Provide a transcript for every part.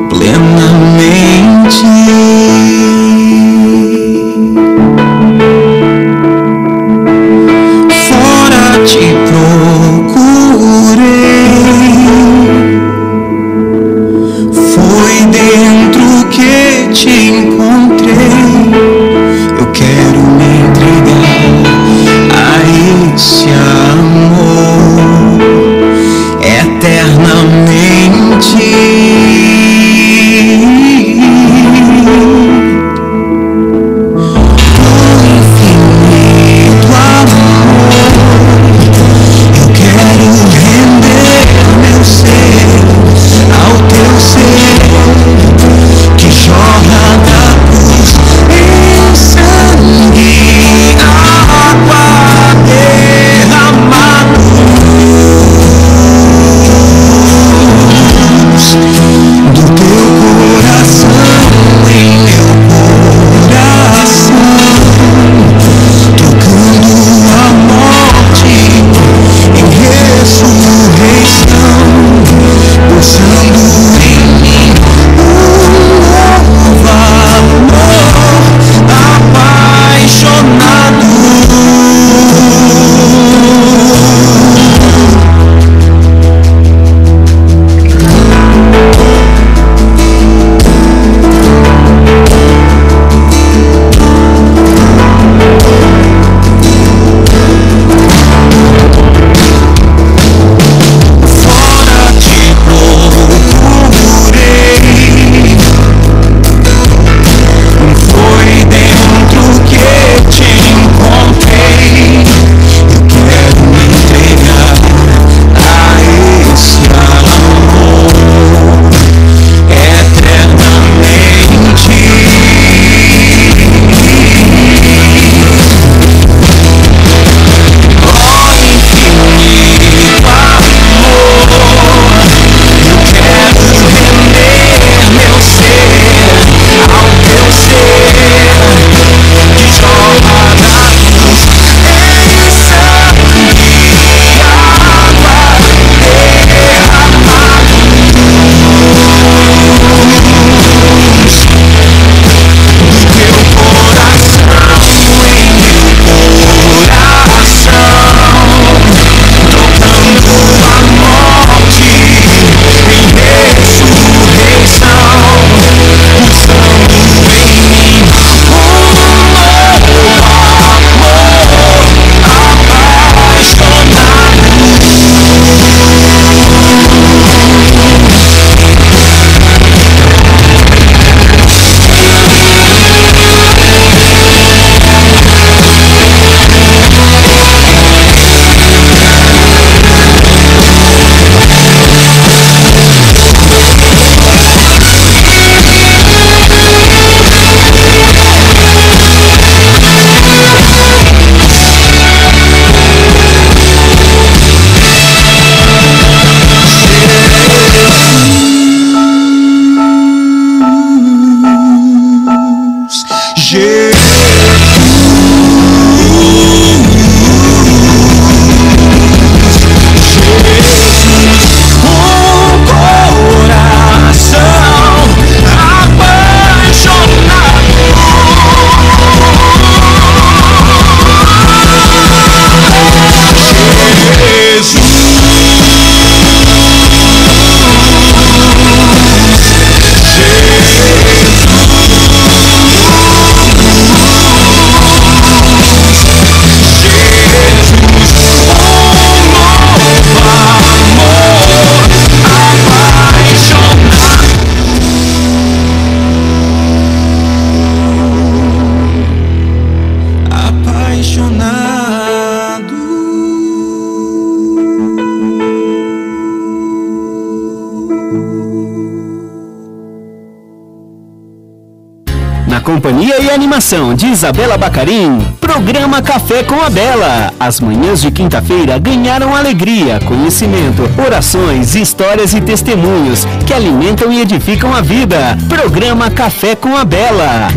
plenamente. Fora te procurei, foi dentro que te encontrei. Eu quero me entregar a esse amor eternamente. Companhia e animação de Isabela Bacarim, programa Café com a Bela. As manhãs de quinta-feira ganharam alegria, conhecimento, orações, histórias e testemunhos que alimentam e edificam a vida. Programa Café com a Bela.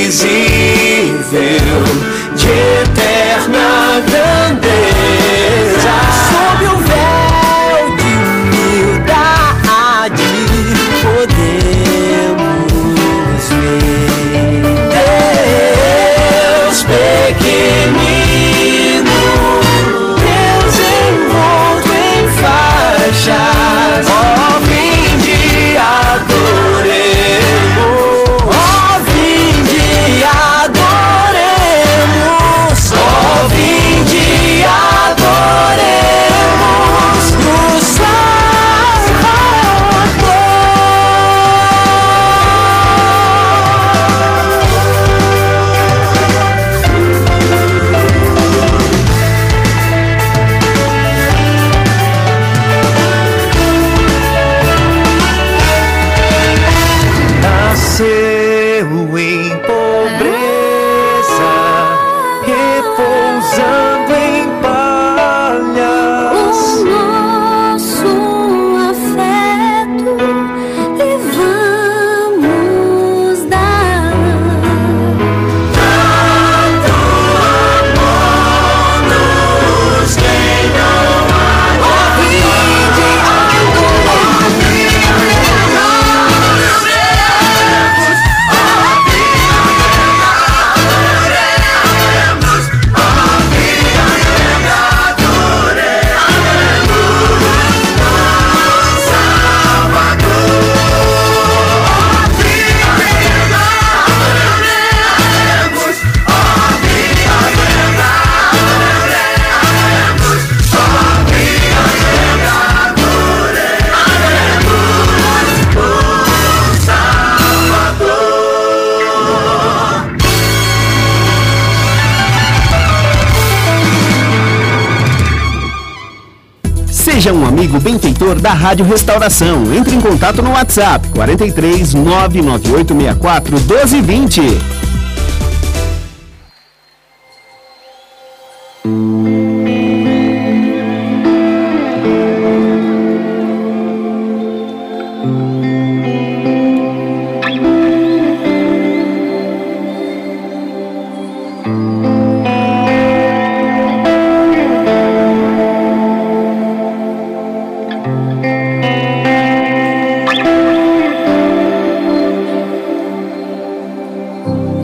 invisível, de eterna grandeza. Sob o véu de humildade podemos ver Deus pequenino, Deus envolto em faixas. Ó, vinde adoremos, ó, vinde adoremos, ó, vinde adoremos o nasceu em pobreza, repousando em palhas. O nosso afeto lhe vamos dar. Tanto amor-nos quem não há de Seja um amigo benfeitor da Rádio Restauração. Entre em contato no WhatsApp 43 99864 1220.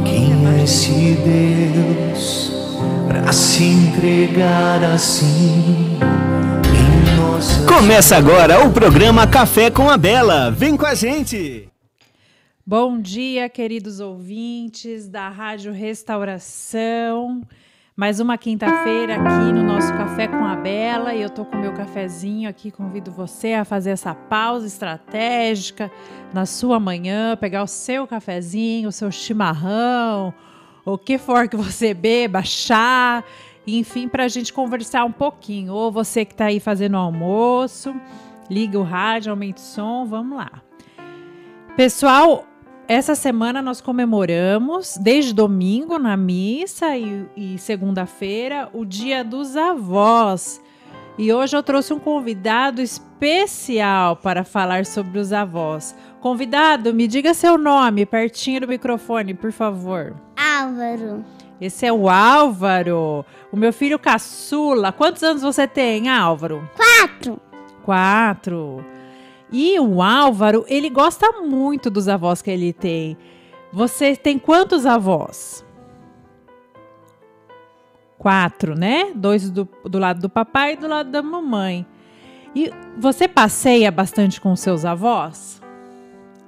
Quem é esse Deus pra se entregar assim em nossa... Começa agora o programa Café com a Bela. Vem com a gente! Bom dia, queridos ouvintes da Rádio Restauração. Mais uma quinta-feira aqui no nosso Café com a Bela. E eu tô com meu cafezinho aqui. Convido você a fazer essa pausa estratégica na sua manhã, pegar o seu cafezinho, o seu chimarrão, o que for que você beba, chá, enfim, para a gente conversar um pouquinho. Ou você que está aí fazendo almoço, liga o rádio, aumente o som, vamos lá. Pessoal, essa semana nós comemoramos, desde domingo na missa e segunda-feira, o Dia dos Avós. E hoje eu trouxe um convidado especial para falar sobre os avós. Convidado, me diga seu nome, pertinho do microfone, por favor. Álvaro. Esse é o Álvaro, o meu filho caçula. Quantos anos você tem, Álvaro? 4. 4. E o Álvaro, ele gosta muito dos avós que ele tem. Você tem quantos avós? 4, né? 2 do lado do papai e do lado da mamãe. E você passeia bastante com os seus avós?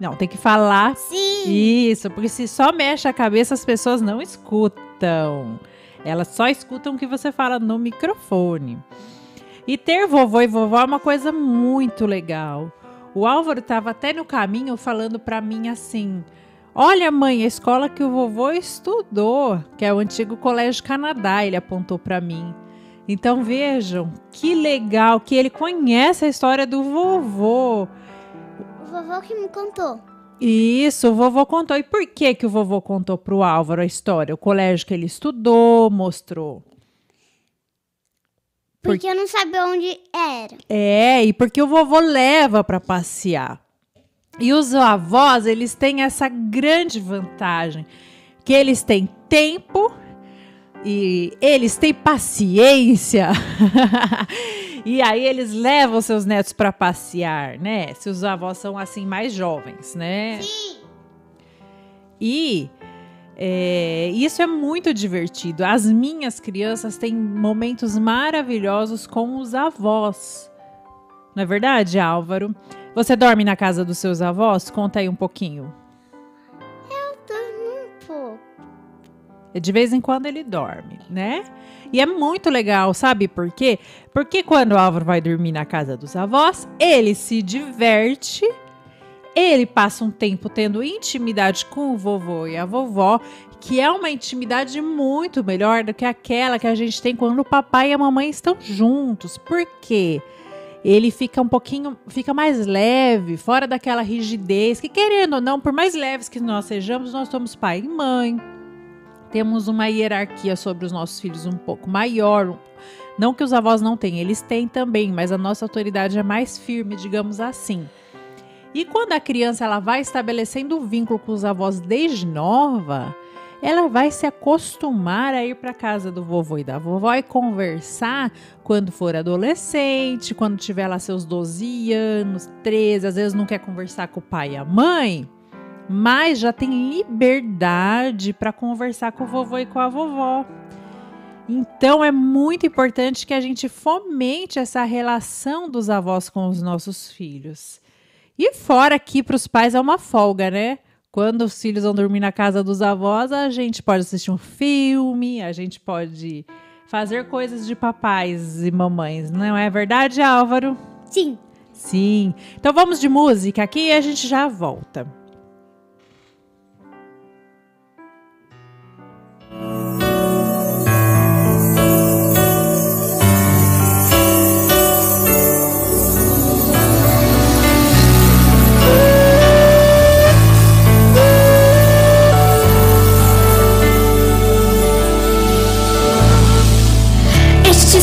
Não, tem que falar. Sim. Isso, porque se só mexe a cabeça, as pessoas não escutam. Elas só escutam o que você fala no microfone. E ter vovô e vovó é uma coisa muito legal. O Álvaro estava até no caminho falando para mim assim: olha, mãe, a escola que o vovô estudou, que é o antigo Colégio Canadá, ele apontou para mim. Então vejam, que legal que ele conhece a história do vovô. O vovô que me contou. Isso, o vovô contou. E por que o vovô contou para o Álvaro a história? O colégio que ele estudou, mostrou. Porque eu não sabia onde era. É, e porque o vovô leva para passear. E os avós, eles têm essa grande vantagem, que eles têm tempo e eles têm paciência. E aí eles levam seus netos para passear, né? Se os avós são assim mais jovens, né? Sim. E isso é muito divertido. As minhas crianças têm momentos maravilhosos com os avós. Não é verdade, Álvaro? Você dorme na casa dos seus avós? Conta aí um pouquinho. Eu durmo um pouco. De vez em quando ele dorme, né? E é muito legal, sabe por quê? Porque quando o Álvaro vai dormir na casa dos avós, ele se diverte, ele passa um tempo tendo intimidade com o vovô e a vovó, que é uma intimidade muito melhor do que aquela que a gente tem quando o papai e a mamãe estão juntos. Por quê? Ele fica fica mais leve, fora daquela rigidez, que querendo ou não, por mais leves que nós sejamos, nós somos pai e mãe. Temos uma hierarquia sobre os nossos filhos um pouco maior. Não que os avós não tenham, eles têm também, mas a nossa autoridade é mais firme, digamos assim. E quando a criança ela vai estabelecendo um vínculo com os avós desde nova, ela vai se acostumar a ir para a casa do vovô e da vovó e conversar quando for adolescente, quando tiver lá seus 12 anos, 13, às vezes não quer conversar com o pai e a mãe, mas já tem liberdade para conversar com o vovô e com a vovó. Então é muito importante que a gente fomente essa relação dos avós com os nossos filhos. E fora aqui para os pais é uma folga, né? Quando os filhos vão dormir na casa dos avós, a gente pode assistir um filme, a gente pode fazer coisas de papais e mamães. Não é verdade, Álvaro? Sim. Sim. Então vamos de música aqui e a gente já volta.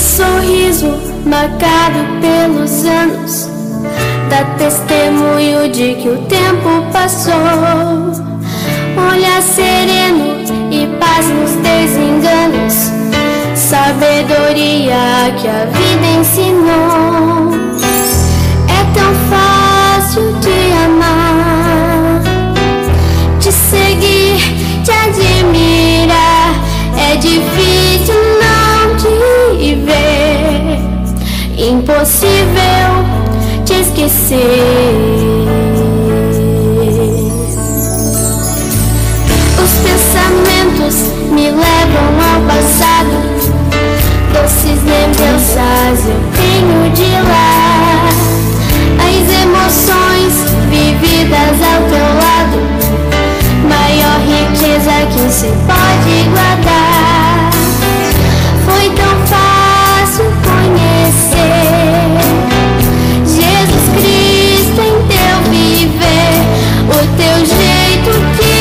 Sorriso marcado pelos anos dá testemunho de que o tempo passou. Olhar sereno e paz nos desenganos, sabedoria que a vida ensinou. É tão fácil de amar, de seguir, de admirar. É difícil não te ver, impossível te esquecer. Os pensamentos me levam ao passado, doces lembranças eu tenho de lá. As emoções vividas ao teu lado, maior riqueza que se pode guardar. Foi tão fácil conhecer Jesus Cristo em teu viver, o teu jeito de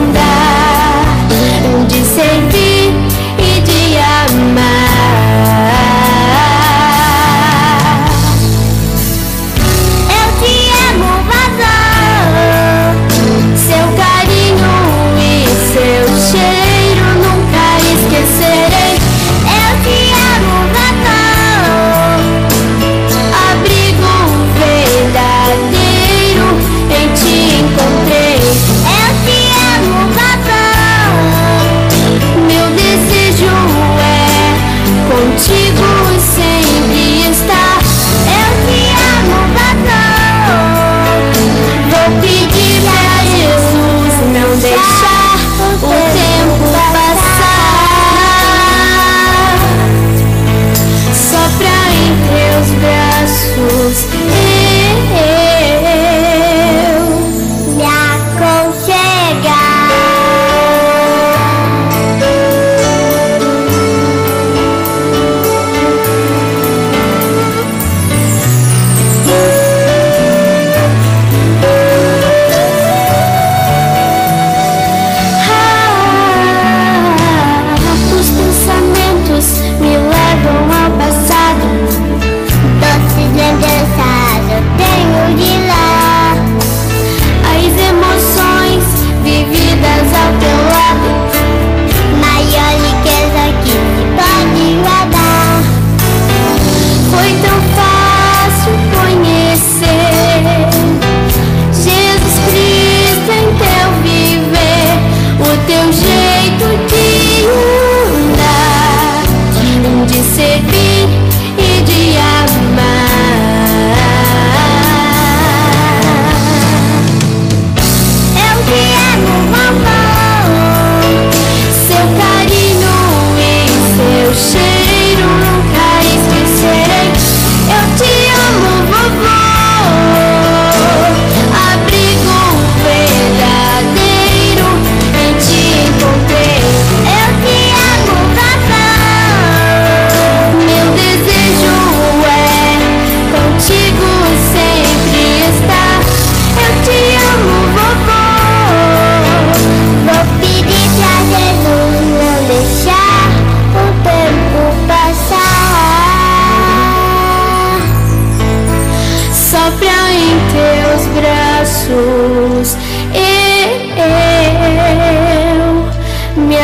andar, de servir e de amar. Eu te amo, vazão, seu carinho e seu cheiro jeito de andar, de servir e de amar. Eu te amo, vovó, seu carinho e seu cheiro nunca esquecerei. Eu te amo, vovó, abrigo verdadeiro em te encontrei. Eu te amo, vovó, meu desejo é contigo sempre estar. Eu te amo, vovó, vou pedir pra Jesus não deixar o tempo passar. Sopra em teus braços, eu me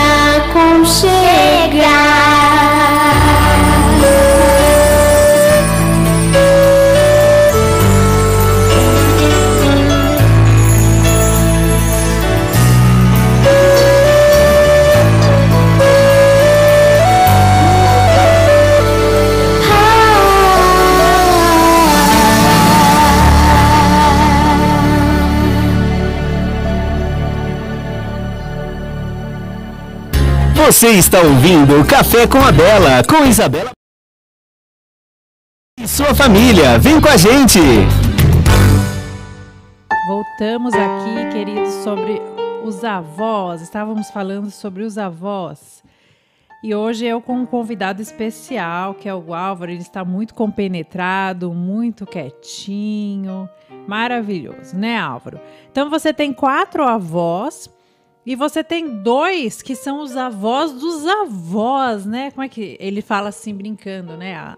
Você está ouvindo o Café com a Bela, com Isabela e sua família. Vem com a gente! Voltamos aqui, queridos, sobre os avós. Estávamos falando sobre os avós. E hoje eu com um convidado especial, que é o Álvaro. Ele está muito compenetrado, muito quietinho. Maravilhoso, né, Álvaro? Então você tem 4 avós. E você tem 2 que são os avós dos avós, né? Como é que ele fala assim, brincando, né?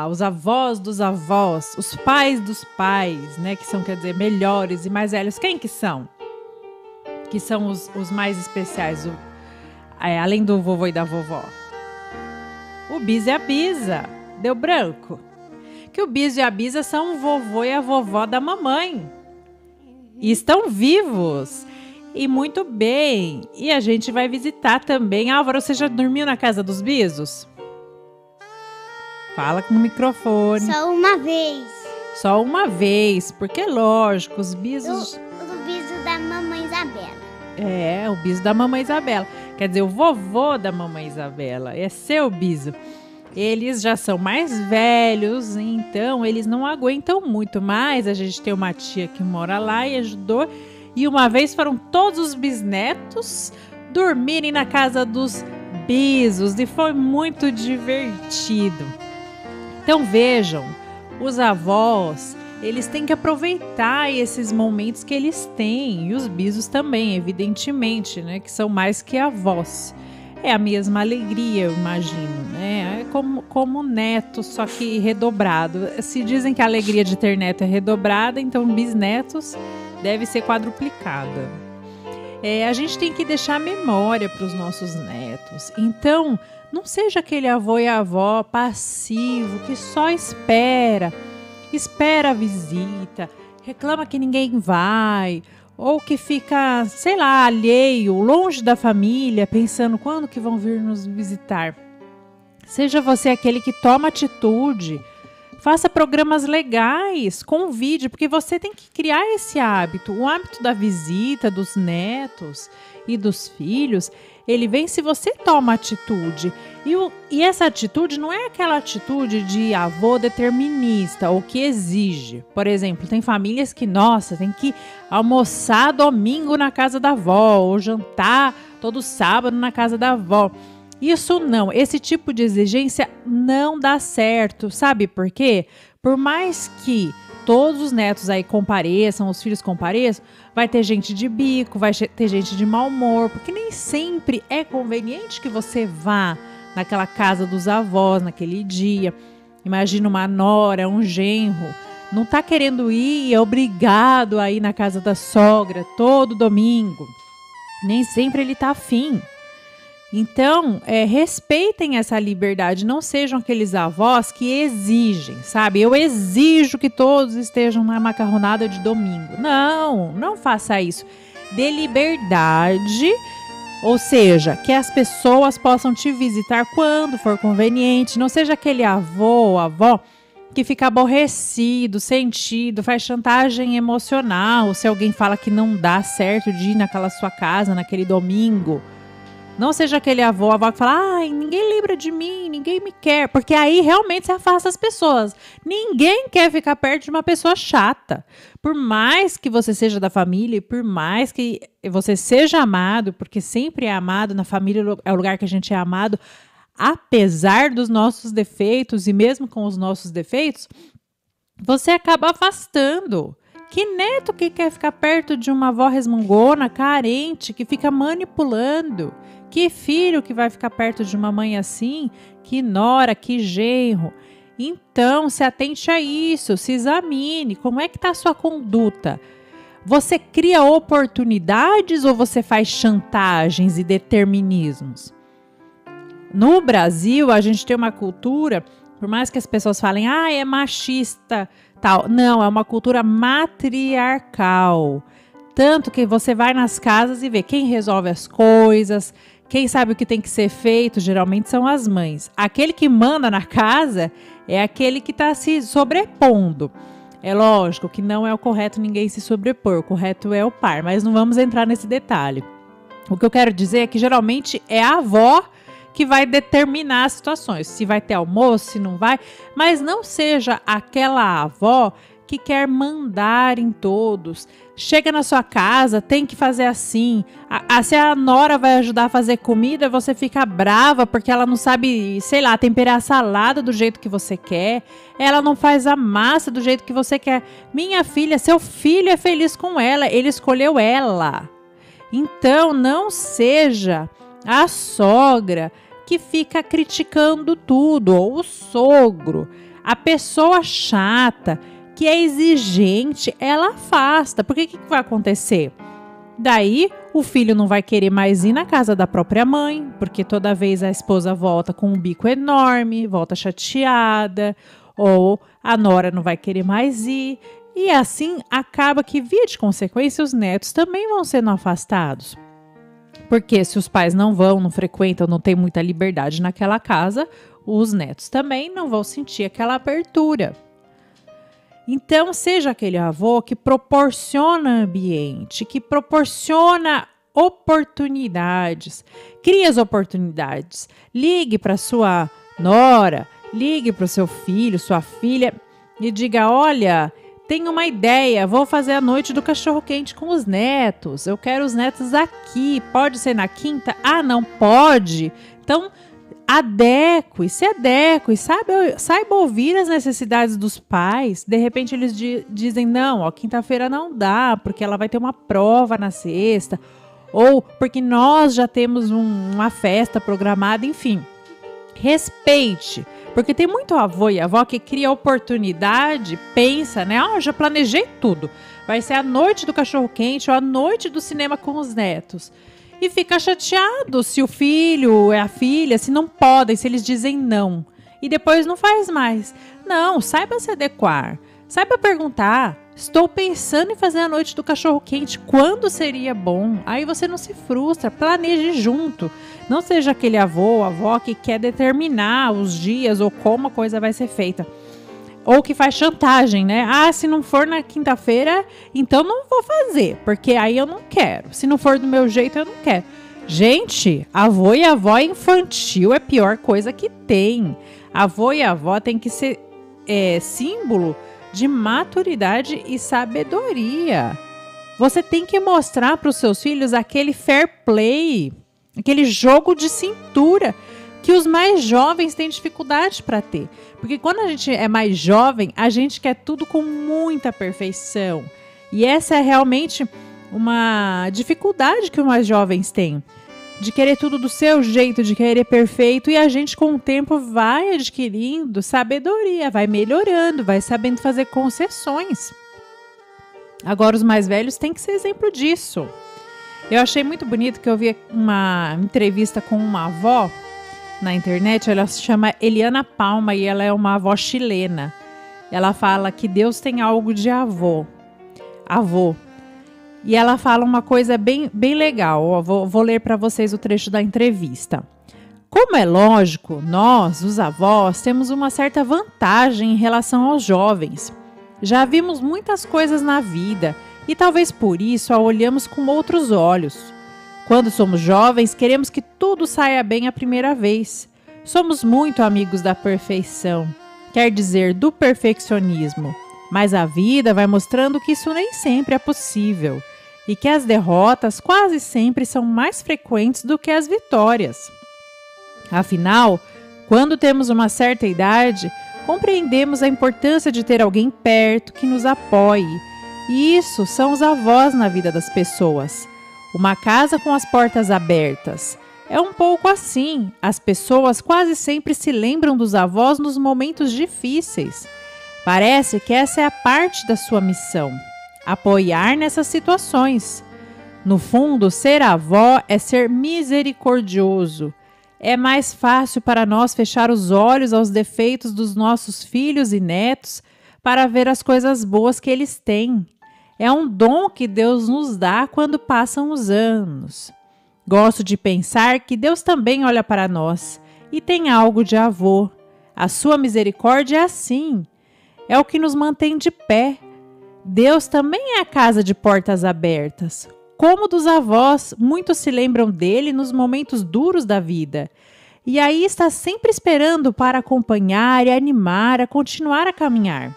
Os avós dos avós, os pais dos pais, né? Que são, quer dizer, melhores e mais velhos. Quem que são? Que são os mais especiais, além do vovô e da vovó? O bis e a bisa. Deu branco. Que o bis e a bisa são o vovô e a vovó da mamãe. E estão vivos. E muito bem. E a gente vai visitar também. Álvaro, você já dormiu na casa dos bisos? Fala no microfone. Só uma vez. Só uma vez, porque lógico, os bisos... O biso da mamãe Isabela. É, o biso da mamãe Isabela. Quer dizer, o vovô da mamãe Isabela. É seu biso. Eles já são mais velhos, então eles não aguentam muito mais. A gente tem uma tia que mora lá e ajudou... E uma vez foram todos os bisnetos dormirem na casa dos bisos e foi muito divertido. Então vejam, os avós, eles têm que aproveitar esses momentos que eles têm. E os bisos também, evidentemente, né? Que são mais que avós. É a mesma alegria, eu imagino, né? É como neto, só que redobrado. Se dizem que a alegria de ter neto é redobrada, então bisnetos... deve ser quadruplicada. A gente tem que deixar memória para os nossos netos. Então, não seja aquele avô e avó passivo que só espera a visita, reclama que ninguém vai, ou que fica, sei lá, alheio, longe da família, pensando quando que vão vir nos visitar. Seja você aquele que toma atitude. Faça programas legais, convide, porque você tem que criar esse hábito. O hábito da visita dos netos e dos filhos, ele vem se você toma atitude. E essa atitude não é aquela atitude de avô determinista ou que exige. Por exemplo, tem famílias que, nossa, tem que almoçar domingo na casa da avó ou jantar todo sábado na casa da avó. Isso não, esse tipo de exigência não dá certo, sabe por quê? Por mais que todos os netos aí compareçam, os filhos compareçam, vai ter gente de bico, vai ter gente de mau humor, porque nem sempre é conveniente que você vá naquela casa dos avós naquele dia. Imagina uma nora, um genro, não tá querendo ir e é obrigado a ir na casa da sogra todo domingo. Nem sempre ele tá afim. Então, respeitem essa liberdade, não sejam aqueles avós que exigem, sabe? Eu exijo que todos estejam na macarronada de domingo. Não faça isso. Dê liberdade Ou seja, que as pessoas possam te visitar quando for conveniente. Não seja aquele avô ou avó que fica aborrecido, sentido, faz chantagem emocional. Se alguém fala que não dá certo de ir naquela sua casa, naquele domingo. Não seja aquele avô ou avó que fala, ai, ninguém lembra de mim, ninguém me quer. Porque aí realmente você afasta as pessoas. Ninguém quer ficar perto de uma pessoa chata. Por mais que você seja da família e por mais que você seja amado, porque sempre é amado, na família é o lugar que a gente é amado, apesar dos nossos defeitos e mesmo com os nossos defeitos, você acaba afastando. Que neto que quer ficar perto de uma avó resmungona, carente, que fica manipulando? Que filho que vai ficar perto de uma mãe assim? Que nora, que genro? Então, se atente a isso, se examine. Como é que está a sua conduta? Você cria oportunidades ou você faz chantagens e determinismos? No Brasil, a gente tem uma cultura, por mais que as pessoas falem, é machista, tal. Não, é uma cultura matriarcal. Tanto que você vai nas casas e vê quem resolve as coisas, quem sabe o que tem que ser feito, geralmente são as mães. Aquele que manda na casa é aquele que está se sobrepondo. É lógico que não é o correto ninguém se sobrepor, o correto é o par, mas não vamos entrar nesse detalhe. O que eu quero dizer é que geralmente é a avó que vai determinar as situações, se vai ter almoço, se não vai, mas não seja aquela avó que quer mandar em todos. Chega na sua casa, tem que fazer assim. Se a nora vai ajudar a fazer comida, você fica brava porque ela não sabe, sei lá, temperar a salada do jeito que você quer. Ela não faz a massa do jeito que você quer. Minha filha, seu filho é feliz com ela, ele escolheu ela. Então, não seja a sogra que fica criticando tudo, ou o sogro, a pessoa chata, que é exigente, ela afasta. Porque o que vai acontecer? Daí, o filho não vai querer mais ir na casa da própria mãe, porque toda vez a esposa volta com um bico enorme, volta chateada, ou a nora não vai querer mais ir. E assim, acaba que, via de consequência, os netos também vão sendo afastados. Porque se os pais não vão, não frequentam, não tem muita liberdade naquela casa, os netos também não vão sentir aquela abertura. Então, seja aquele avô que proporciona ambiente, que proporciona oportunidades, cria as oportunidades. Ligue para sua nora, ligue para o seu filho, sua filha e diga, olha, tenho uma ideia, vou fazer a noite do cachorro-quente com os netos. Eu quero os netos aqui, pode ser na quinta? Ah, não pode? Então, se adeque, saiba ouvir as necessidades dos pais. De repente eles dizem, não, quinta-feira não dá, porque ela vai ter uma prova na sexta, ou porque nós já temos uma festa programada, enfim. Respeite, porque tem muito avô e avó que cria oportunidade, pensa, né? Já planejei tudo. Vai ser a noite do cachorro-quente ou a noite do cinema com os netos. E fica chateado se o filho, a filha, se não podem, se eles dizem não. E depois não faz mais. Não, saiba se adequar. Saiba perguntar. Estou pensando em fazer a noite do cachorro-quente. Quando seria bom? Aí você não se frustra. Planeje junto. Não seja aquele avô ou avó que quer determinar os dias ou como a coisa vai ser feita. Ou que faz chantagem, né? Se não for na quinta-feira, então não vou fazer, porque aí eu não quero. Se não for do meu jeito, eu não quero. Gente, avô e avó infantil é a pior coisa que tem. Avô e avó tem que ser símbolo de maturidade e sabedoria. Você tem que mostrar para os seus filhos aquele fair play, aquele jogo de cintura que os mais jovens têm dificuldade para ter. Porque quando a gente é mais jovem, a gente quer tudo com muita perfeição. E essa é realmente uma dificuldade que os mais jovens têm. De querer tudo do seu jeito, de querer perfeito. E a gente, com o tempo, vai adquirindo sabedoria, vai melhorando, vai sabendo fazer concessões. Agora, os mais velhos têm que ser exemplo disso. Eu achei muito bonito que eu vi uma entrevista com uma avó na internet. Ela se chama Eliana Palma e ela é uma avó chilena. Ela fala que Deus tem algo de avô. E ela fala uma coisa bem legal. Ó, vou ler para vocês o trecho da entrevista. Como é lógico, nós, os avós, temos uma certa vantagem em relação aos jovens. Já vimos muitas coisas na vida e talvez por isso a olhamos com outros olhos. Quando somos jovens, queremos que tudo saia bem a primeira vez. Somos muito amigos da perfeição, quer dizer, do perfeccionismo. Mas a vida vai mostrando que isso nem sempre é possível e que as derrotas quase sempre são mais frequentes do que as vitórias. Afinal, quando temos uma certa idade, compreendemos a importância de ter alguém perto que nos apoie. E isso são os avós na vida das pessoas. Uma casa com as portas abertas. É um pouco assim. As pessoas quase sempre se lembram dos avós nos momentos difíceis. Parece que essa é a parte da sua missão. Apoiar nessas situações. No fundo, ser avó é ser misericordioso. É mais fácil para nós fechar os olhos aos defeitos dos nossos filhos e netos para ver as coisas boas que eles têm. É um dom que Deus nos dá quando passam os anos. Gosto de pensar que Deus também olha para nós e tem algo de avô. A sua misericórdia é assim. É o que nos mantém de pé. Deus também é a casa de portas abertas. Como dos avós, muitos se lembram dele nos momentos duros da vida. E aí está sempre esperando para acompanhar e animar a continuar a caminhar.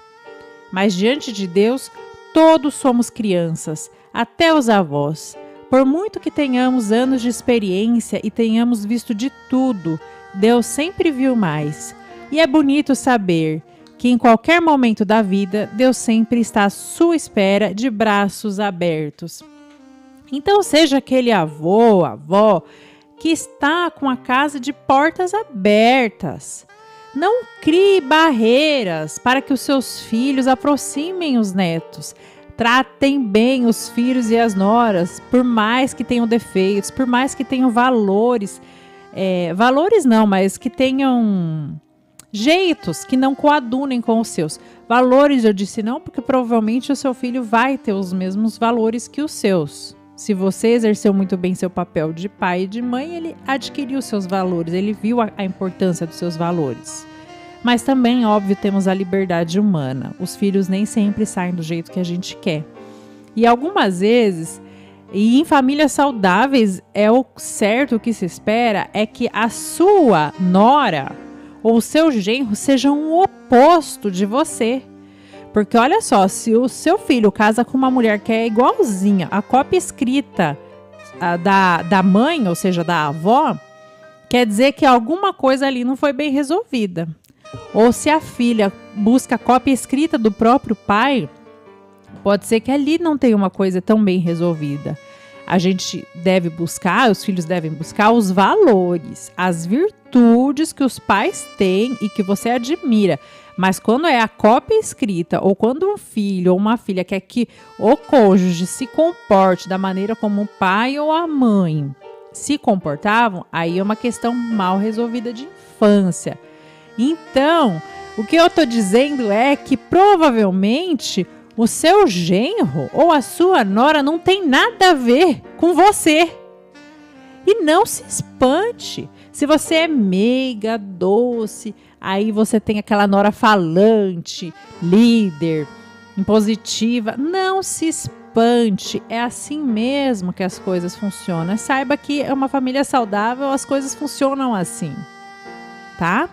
Mas diante de Deus, todos somos crianças, até os avós. Por muito que tenhamos anos de experiência e tenhamos visto de tudo, Deus sempre viu mais. E é bonito saber que em qualquer momento da vida, Deus sempre está à sua espera de braços abertos. Então seja aquele avô, avó, que está com a casa de portas abertas. Não crie barreiras para que os seus filhos aproximem os netos. Tratem bem os filhos e as noras, por mais que tenham defeitos, por mais que tenham valores. Valores não, mas que tenham jeitos que não coadunem com os seus. Valores eu disse não, porque provavelmente o seu filho vai ter os mesmos valores que os seus. Se você exerceu muito bem seu papel de pai e de mãe, ele adquiriu seus valores, ele viu a importância dos seus valores. Mas também, óbvio, temos a liberdade humana. Os filhos nem sempre saem do jeito que a gente quer. E algumas vezes, e em famílias saudáveis, é o certo, o que se espera é que a sua nora ou o seu genro sejam o oposto de você. Porque olha só, se o seu filho casa com uma mulher que é igualzinha, a cópia escrita da mãe, ou seja, da avó, quer dizer que alguma coisa ali não foi bem resolvida. Ou se a filha busca a cópia escrita do próprio pai, pode ser que ali não tenha uma coisa tão bem resolvida. A gente deve buscar, os filhos devem buscar os valores, as virtudes que os pais têm e que você admira. Mas quando é a cópia escrita ou quando um filho ou uma filha quer que o cônjuge se comporte da maneira como o pai ou a mãe se comportavam, aí é uma questão mal resolvida de infância. Então, o que eu estou dizendo é que provavelmente o seu genro ou a sua nora não tem nada a ver com você. E não se espante. Se você é meiga, doce, aí você tem aquela nora falante, líder, impositiva. Não se espante. É assim mesmo que as coisas funcionam. Saiba que é uma família saudável, as coisas funcionam assim. Tá?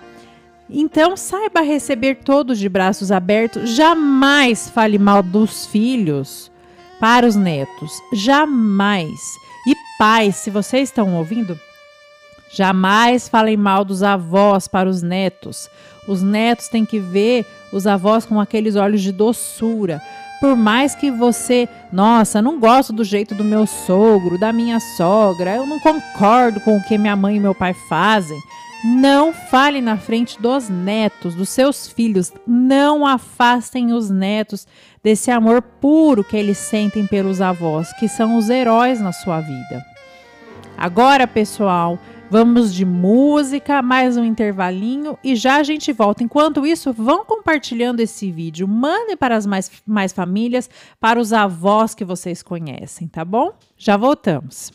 Então, saiba receber todos de braços abertos. Jamais fale mal dos filhos para os netos. Jamais. E pais, se vocês estão ouvindo, jamais falem mal dos avós para os netos. Os netos têm que ver os avós com aqueles olhos de doçura. Por mais que você, nossa, não gosto do jeito do meu sogro, da minha sogra, eu não concordo com o que minha mãe e meu pai fazem. Não fale na frente dos netos, dos seus filhos. Não afastem os netos desse amor puro que eles sentem pelos avós, que são os heróis na sua vida. Agora, pessoal, Vamos de música, mais um intervalinho e já a gente volta. Enquanto isso, vão compartilhando esse vídeo. Mandem para as mais famílias, para os avós que vocês conhecem, tá bom? Já voltamos.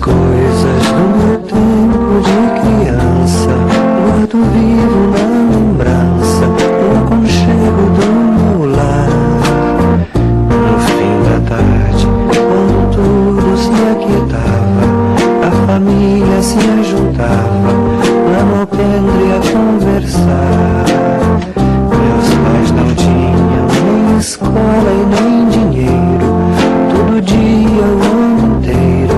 Coisas do meu tempo de criança, guardo vivo na lembrança o aconchego do meu lar. No fim da tarde, quando tudo se aquietava, a família se ajuntava lá no alpendre a conversar. Meus pais não tinham nem escola e nem dinheiro, todo dia, o ano inteiro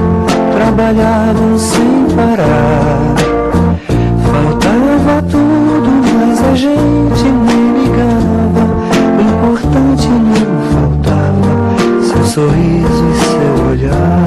trabalhavam sem parar. Faltava tudo, mas a gente nem ligava. O importante não faltava, seu sorriso e seu olhar.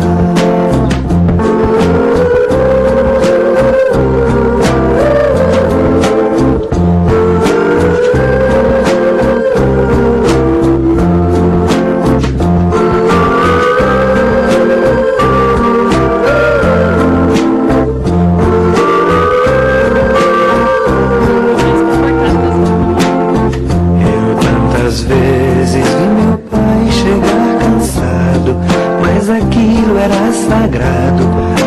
Aquilo era sagrado,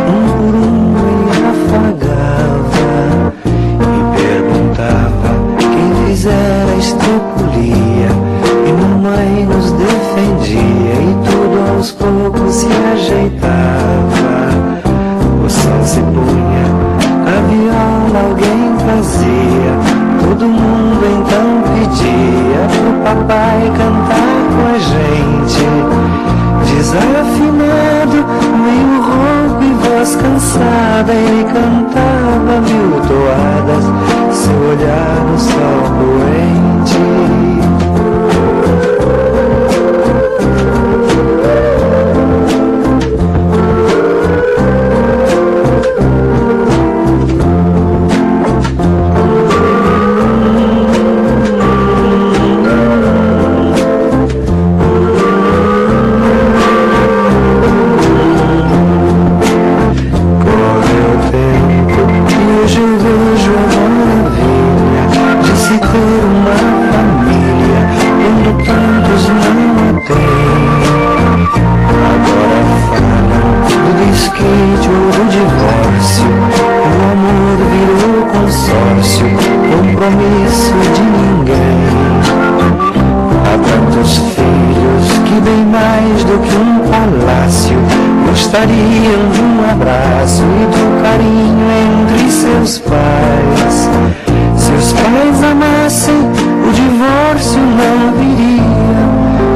um por um ele afagava e perguntava quem fizera a estripulia. E mamãe nos defendia e tudo aos poucos se ajeitava. O sol se punha, a viola alguém trazia, todo mundo então pedia pro papai cantar com a gente. Desafinado, meio rouco e voz cansada, ele cantava 1000 toadas, seu olhar no sol poente. Gostariam de um abraço e do carinho entre seus pais. Se os pais amassem, o divórcio não viria.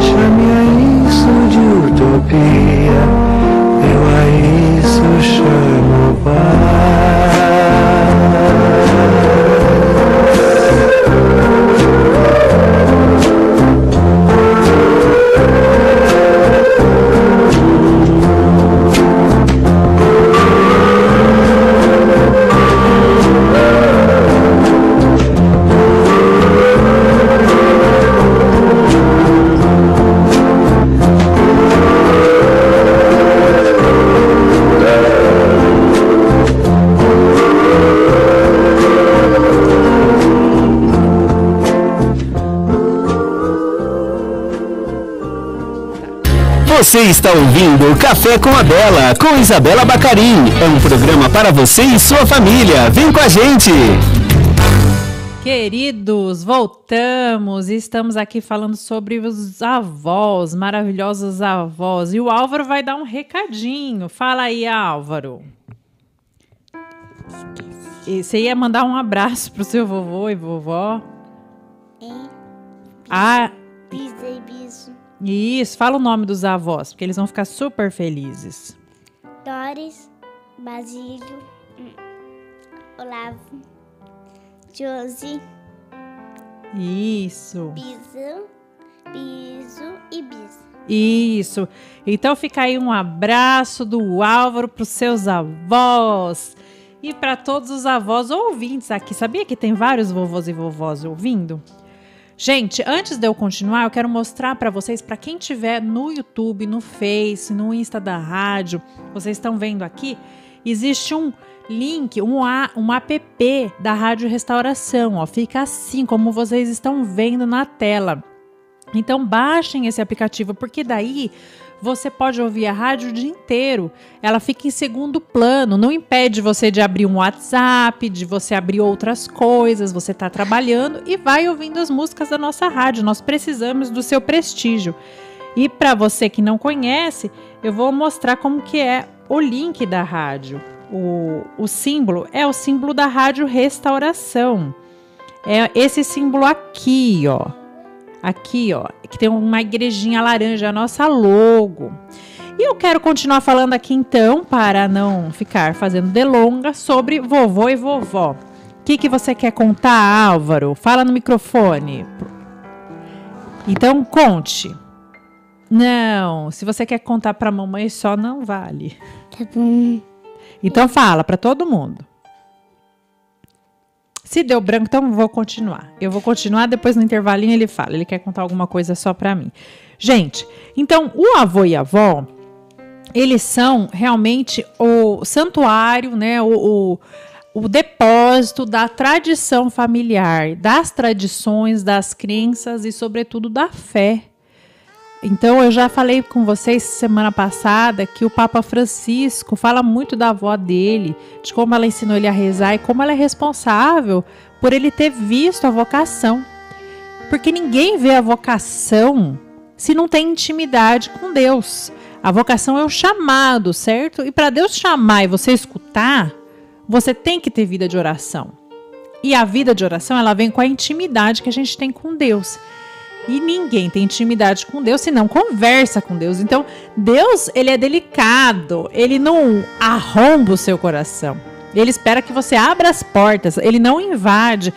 Chame a isso de utopia, eu a isso chamo paz. Você está ouvindo Café com a Bela, com Isabela Bacarim. É um programa para você e sua família. Vem com a gente! Queridos, voltamos e estamos aqui falando sobre os avós, maravilhosos avós. E o Álvaro vai dar um recadinho. Fala aí, Álvaro. E você ia mandar um abraço pro seu vovô e vovó? Bisa e biso. Isso, fala o nome dos avós, porque eles vão ficar super felizes. Doris, Basílio, Olavo, Josi, Isso. Biso, biso e bis. Isso. Então fica aí um abraço do Álvaro para os seus avós e para todos os avós ouvintes aqui. Sabia que tem vários vovôs e vovós ouvindo? Gente, antes de eu continuar, eu quero mostrar para vocês, para quem estiver no YouTube, no Face, no Insta da rádio, vocês estão vendo aqui, existe um link, um app da Rádio Restauração, ó, fica assim como vocês estão vendo na tela. Então baixem esse aplicativo, porque daí você pode ouvir a rádio o dia inteiro. Ela fica em segundo plano, não impede você de abrir um WhatsApp, de você abrir outras coisas. Você está trabalhando e vai ouvindo as músicas da nossa rádio. Nós precisamos do seu prestígio. E para você que não conhece, eu vou mostrar como que é o link da rádio. O símbolo é o símbolo da Rádio Restauração. É esse símbolo aqui, ó. Aqui, ó, que tem uma igrejinha laranja, a nossa logo. E eu quero continuar falando aqui então, para não ficar fazendo delonga, sobre vovô e vovó. O que você quer contar, Álvaro? Fala no microfone. Então, conte. Não, se você quer contar para a mamãe só, não vale. Tá bom. Então fala para todo mundo. Se deu branco, então vou continuar. Eu vou continuar, depois no intervalinho ele fala. Ele quer contar alguma coisa só para mim. Gente, então o avô e a avó, eles são realmente o santuário, né? O depósito da tradição familiar, das tradições, das crenças e, sobretudo, da fé. Então, eu já falei com vocês semana passada que o Papa Francisco fala muito da avó dele, de como ela ensinou ele a rezar e como ela é responsável por ele ter visto a vocação. Porque ninguém vê a vocação se não tem intimidade com Deus. A vocação é o chamado, certo? E para Deus chamar e você escutar, você tem que ter vida de oração. E a vida de oração, ela vem com a intimidade que a gente tem com Deus. E ninguém tem intimidade com Deus se não conversa com Deus. Então, Deus, ele é delicado. Ele não arromba o seu coração. Ele espera que você abra as portas. Ele não invade.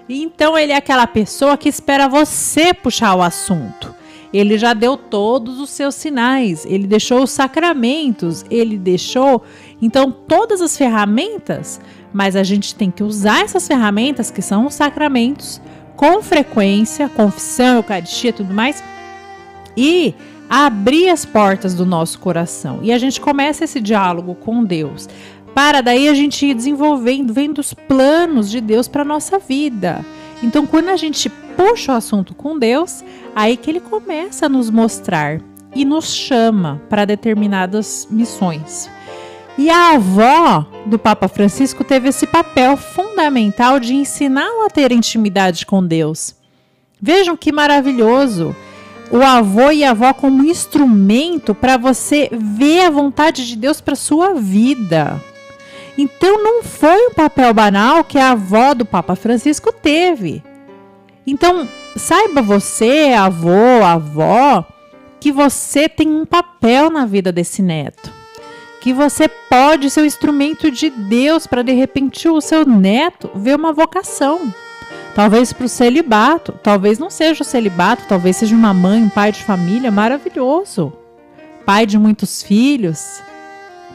Então, ele é aquela pessoa que espera você puxar o assunto. Ele já deu todos os seus sinais. Ele deixou os sacramentos. Ele deixou, então, todas as ferramentas. Mas a gente tem que usar essas ferramentas, que são os sacramentos, com frequência, confissão, eucaristia e tudo mais, e abrir as portas do nosso coração. E a gente começa esse diálogo com Deus, para daí a gente ir desenvolvendo, vendo os planos de Deus para a nossa vida. Então, quando a gente puxa o assunto com Deus, aí que ele começa a nos mostrar e nos chama para determinadas missões. E a avó do Papa Francisco teve esse papel fundamental de ensiná-lo a ter intimidade com Deus. Vejam que maravilhoso! O avô e a avó como instrumento para você ver a vontade de Deus para sua vida. Então não foi um papel banal que a avó do Papa Francisco teve. Então saiba você, avô, avó, que você tem um papel na vida desse neto. Que você pode ser o instrumento de Deus para, de repente, o seu neto ver uma vocação. Talvez para o celibato, talvez não seja o celibato, talvez seja uma mãe, um pai de família maravilhoso. Pai de muitos filhos,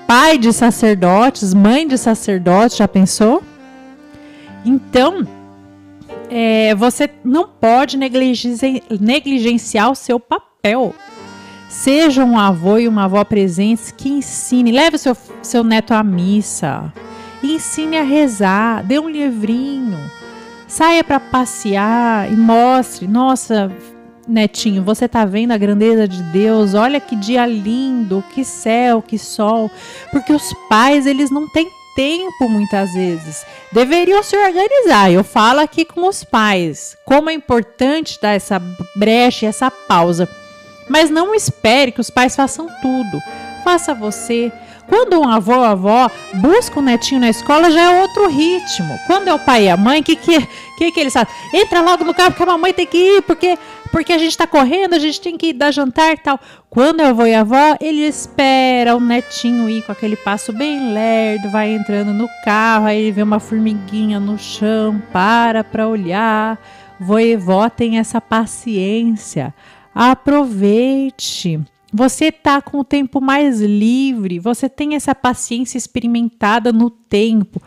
pai de sacerdotes, mãe de sacerdotes, já pensou? Então, você não pode negligenciar o seu papel. Seja um avô e uma avó presentes que ensine, leve o seu neto à missa, ensine a rezar, dê um livrinho, saia para passear e mostre, nossa, netinho, você tá vendo a grandeza de Deus, olha que dia lindo, que céu, que sol, porque os pais, eles não têm tempo muitas vezes, deveriam se organizar. Eu falo aqui com os pais, como é importante dar essa brecha, essa pausa. Mas não espere que os pais façam tudo. Faça você. Quando um avô ou avó busca um netinho na escola, já é outro ritmo. Quando é o pai e a mãe, o que eles fazem? Entra logo no carro, porque a mamãe tem que ir, porque a gente está correndo, a gente tem que dar jantar e tal. Quando é o avô e a avó, ele espera o netinho ir com aquele passo bem lerdo, vai entrando no carro, aí ele vê uma formiguinha no chão, para olhar. Voivó tem essa paciência. Aproveite. Você está com o tempo mais livre. Você tem essa paciência experimentada no tempo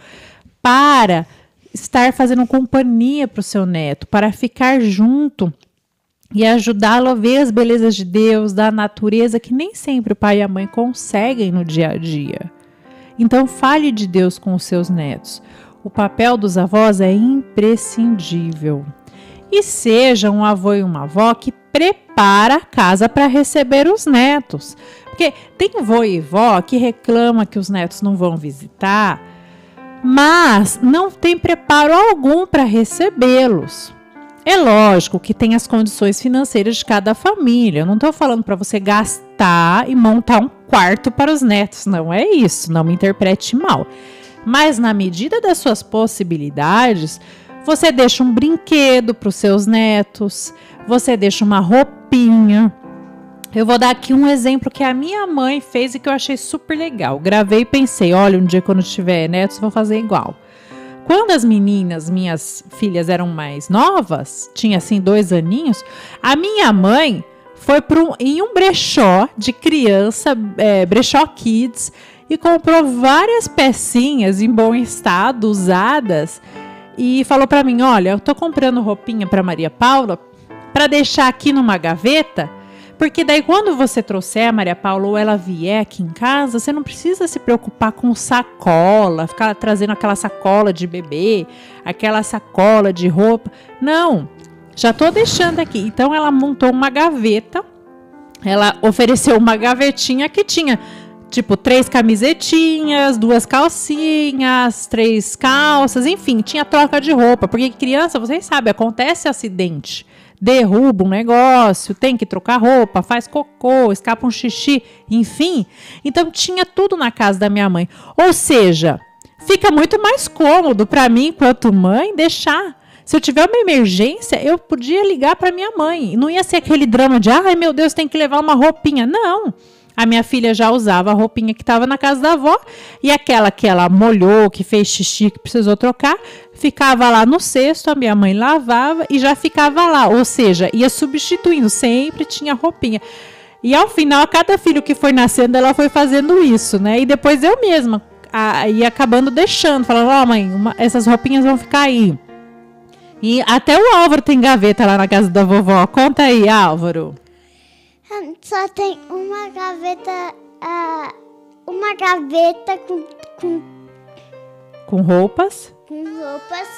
para estar fazendo companhia para o seu neto, para ficar junto e ajudá-lo a ver as belezas de Deus, da natureza, que nem sempre o pai e a mãe conseguem no dia a dia. Então, fale de Deus com os seus netos. O papel dos avós é imprescindível. E seja um avô e uma avó que prepara a casa para receber os netos. Porque tem vô e vó que reclama que os netos não vão visitar, mas não tem preparo algum para recebê-los. É lógico que tem as condições financeiras de cada família. Eu não estou falando para você gastar e montar um quarto para os netos. Não é isso, não me interprete mal. Mas na medida das suas possibilidades, você deixa um brinquedo para os seus netos, você deixa uma roupinha. Eu vou dar aqui um exemplo que a minha mãe fez e que eu achei super legal. Gravei e pensei, olha, um dia quando tiver netos, vou fazer igual. Quando as meninas, minhas filhas, eram mais novas, tinha assim 2 aninhos, a minha mãe foi em um brechó de criança, brechó kids, e comprou várias pecinhas em bom estado, usadas, e falou para mim, olha, eu tô comprando roupinha para Maria Paula para deixar aqui numa gaveta, porque daí quando você trouxer a Maria Paula ou ela vier aqui em casa, você não precisa se preocupar com sacola, ficar trazendo aquela sacola de bebê, aquela sacola de roupa. Não, já tô deixando aqui. Então ela montou uma gaveta, ela ofereceu uma gavetinha que tinha tipo 3 camisetinhas, 2 calcinhas, 3 calças, enfim, tinha troca de roupa, porque criança, vocês sabem, acontece acidente. Derruba um negócio, tem que trocar roupa, faz cocô, escapa um xixi, enfim. Então tinha tudo na casa da minha mãe. Ou seja, fica muito mais cômodo para mim, enquanto mãe, deixar. Se eu tiver uma emergência, eu podia ligar para minha mãe. Não ia ser aquele drama de, ai meu Deus, tem que levar uma roupinha. Não. A minha filha já usava a roupinha que estava na casa da avó e aquela que ela molhou, que fez xixi, que precisou trocar, ficava lá no cesto, a minha mãe lavava e já ficava lá. Ou seja, ia substituindo, sempre tinha roupinha. E ao final, a cada filho que foi nascendo, ela foi fazendo isso, né? E depois eu mesma ia acabando deixando, falando, ó mãe, essas roupinhas vão ficar aí. E até o Álvaro tem gaveta lá na casa da vovó. Conta aí, Álvaro. Só tem uma gaveta Com roupas? Com roupas,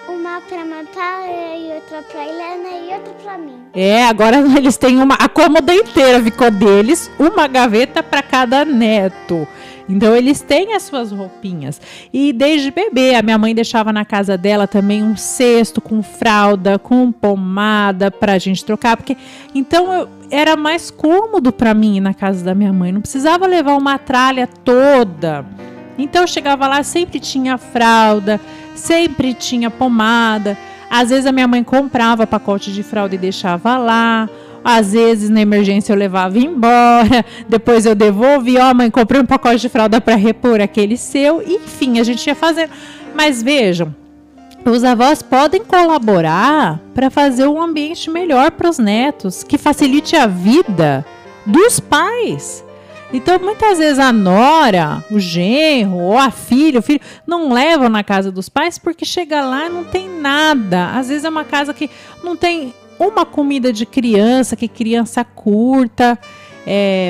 uma pra Natália e outra pra Helena e outra pra mim. Agora eles têm a cômoda inteira ficou deles, uma gaveta para cada neto. Então eles têm as suas roupinhas. E desde bebê, a minha mãe deixava na casa dela também um cesto com fralda, com pomada pra gente trocar, porque então era mais cômodo para mim ir na casa da minha mãe, não precisava levar uma tralha toda. Então eu chegava lá, sempre tinha fralda, sempre tinha pomada. Às vezes a minha mãe comprava pacote de fralda e deixava lá. Às vezes, na emergência, eu levava embora. Depois eu devolvia. Ó, mãe, comprei um pacote de fralda para repor aquele seu. Enfim, a gente ia fazendo. Mas vejam, os avós podem colaborar para fazer um ambiente melhor para os netos, que facilite a vida dos pais. Então, muitas vezes a nora, o genro ou a filha, o filho, não levam na casa dos pais porque chega lá e não tem nada. Às vezes é uma casa que não tem uma comida de criança, que criança curta.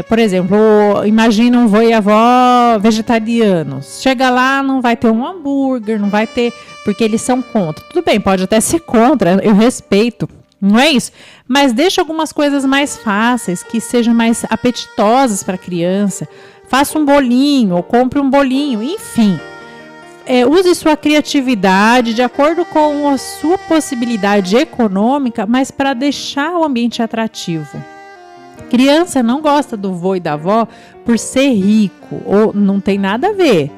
Por exemplo, imagina um vô e avó vegetarianos. Chega lá, não vai ter um hambúrguer, não vai ter, porque eles são contra. Tudo bem, pode até ser contra, eu respeito. Não é isso? Mas deixa algumas coisas mais fáceis, que sejam mais apetitosas para a criança. Faça um bolinho ou compre um bolinho, enfim. Use sua criatividade de acordo com a sua possibilidade econômica, mas para deixar o ambiente atrativo. Criança não gosta do vô e da avó por ser rico, ou não tem nada a ver,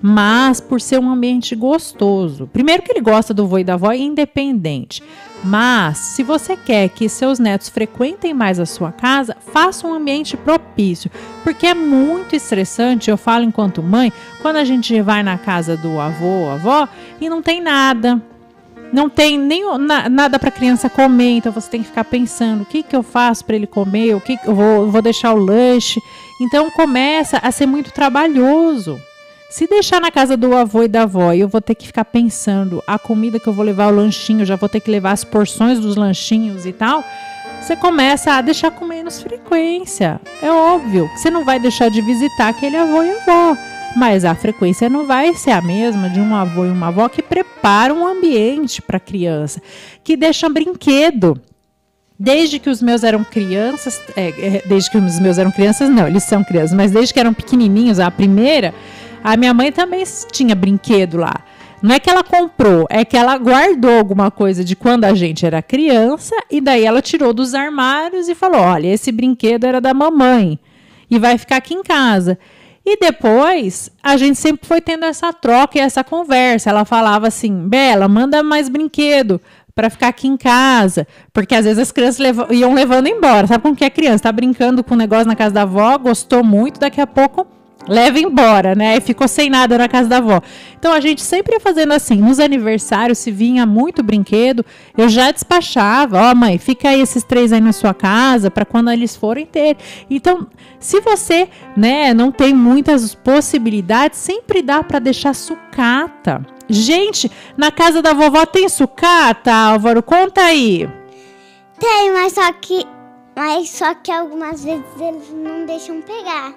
mas por ser um ambiente gostoso. Primeiro que ele gosta do vô e da avó independente. Mas, se você quer que seus netos frequentem mais a sua casa, faça um ambiente propício. Porque é muito estressante, eu falo enquanto mãe, quando a gente vai na casa do avô ou avó e não tem nada. não tem nem nada para a criança comer, então você tem que ficar pensando o que eu faço para ele comer, o que eu vou deixar o lanche. Então começa a ser muito trabalhoso. Se deixar na casa do avô e da avó, eu vou ter que ficar pensando a comida que eu vou levar, o lanchinho, já vou ter que levar as porções dos lanchinhos e tal. Você começa a deixar com menos frequência. É óbvio que você não vai deixar de visitar aquele avô e avó, mas a frequência não vai ser a mesma de um avô e uma avó que preparam um ambiente para a criança, que deixam brinquedo. Desde que os meus eram crianças, não, eles são crianças, mas desde que eram pequenininhos, a primeira, a minha mãe também tinha brinquedo lá. Não é que ela comprou, é que ela guardou alguma coisa de quando a gente era criança e daí ela tirou dos armários e falou, olha, esse brinquedo era da mamãe e vai ficar aqui em casa. E depois, a gente sempre foi tendo essa troca e essa conversa. Ela falava assim, Bela, manda mais brinquedo para ficar aqui em casa. Porque às vezes as crianças iam levando embora. Sabe como que é criança? Tá brincando com um negócio na casa da avó, gostou muito, daqui a pouco leva embora, né? E ficou sem nada na casa da avó. Então a gente sempre ia fazendo assim. Nos aniversários, se vinha muito brinquedo, eu já despachava. Ó, mãe, fica aí esses 3 aí na sua casa para quando eles forem ter. Então, se você, né, não tem muitas possibilidades, sempre dá para deixar sucata. Gente, na casa da vovó tem sucata, Álvaro? Conta aí. Tem, mas só que algumas vezes eles não deixam pegar.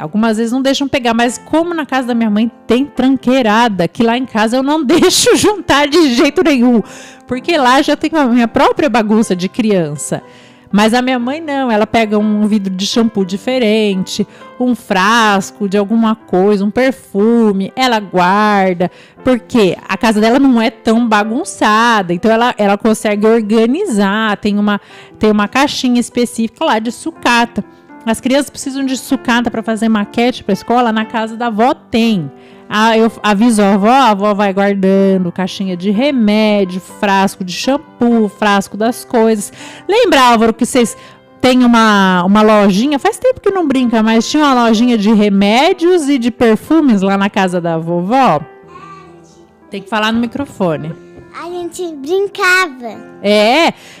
Algumas vezes não deixam pegar, mas como na casa da minha mãe tem tranqueirada, que lá em casa eu não deixo juntar de jeito nenhum, porque lá já tem a minha própria bagunça de criança. Mas a minha mãe não, ela pega um vidro de shampoo diferente, um frasco de alguma coisa, um perfume, ela guarda, porque a casa dela não é tão bagunçada, então ela consegue organizar, tem uma caixinha específica lá de sucata. As crianças precisam de sucata para fazer maquete para a escola, na casa da avó tem. Eu aviso a avó vai guardando caixinha de remédio, frasco de shampoo, frasco das coisas. Lembra, Álvaro, que vocês têm uma lojinha, faz tempo que não brinca, mas tinha uma lojinha de remédios e de perfumes lá na casa da vovó? Tem que falar no microfone. A gente brincava.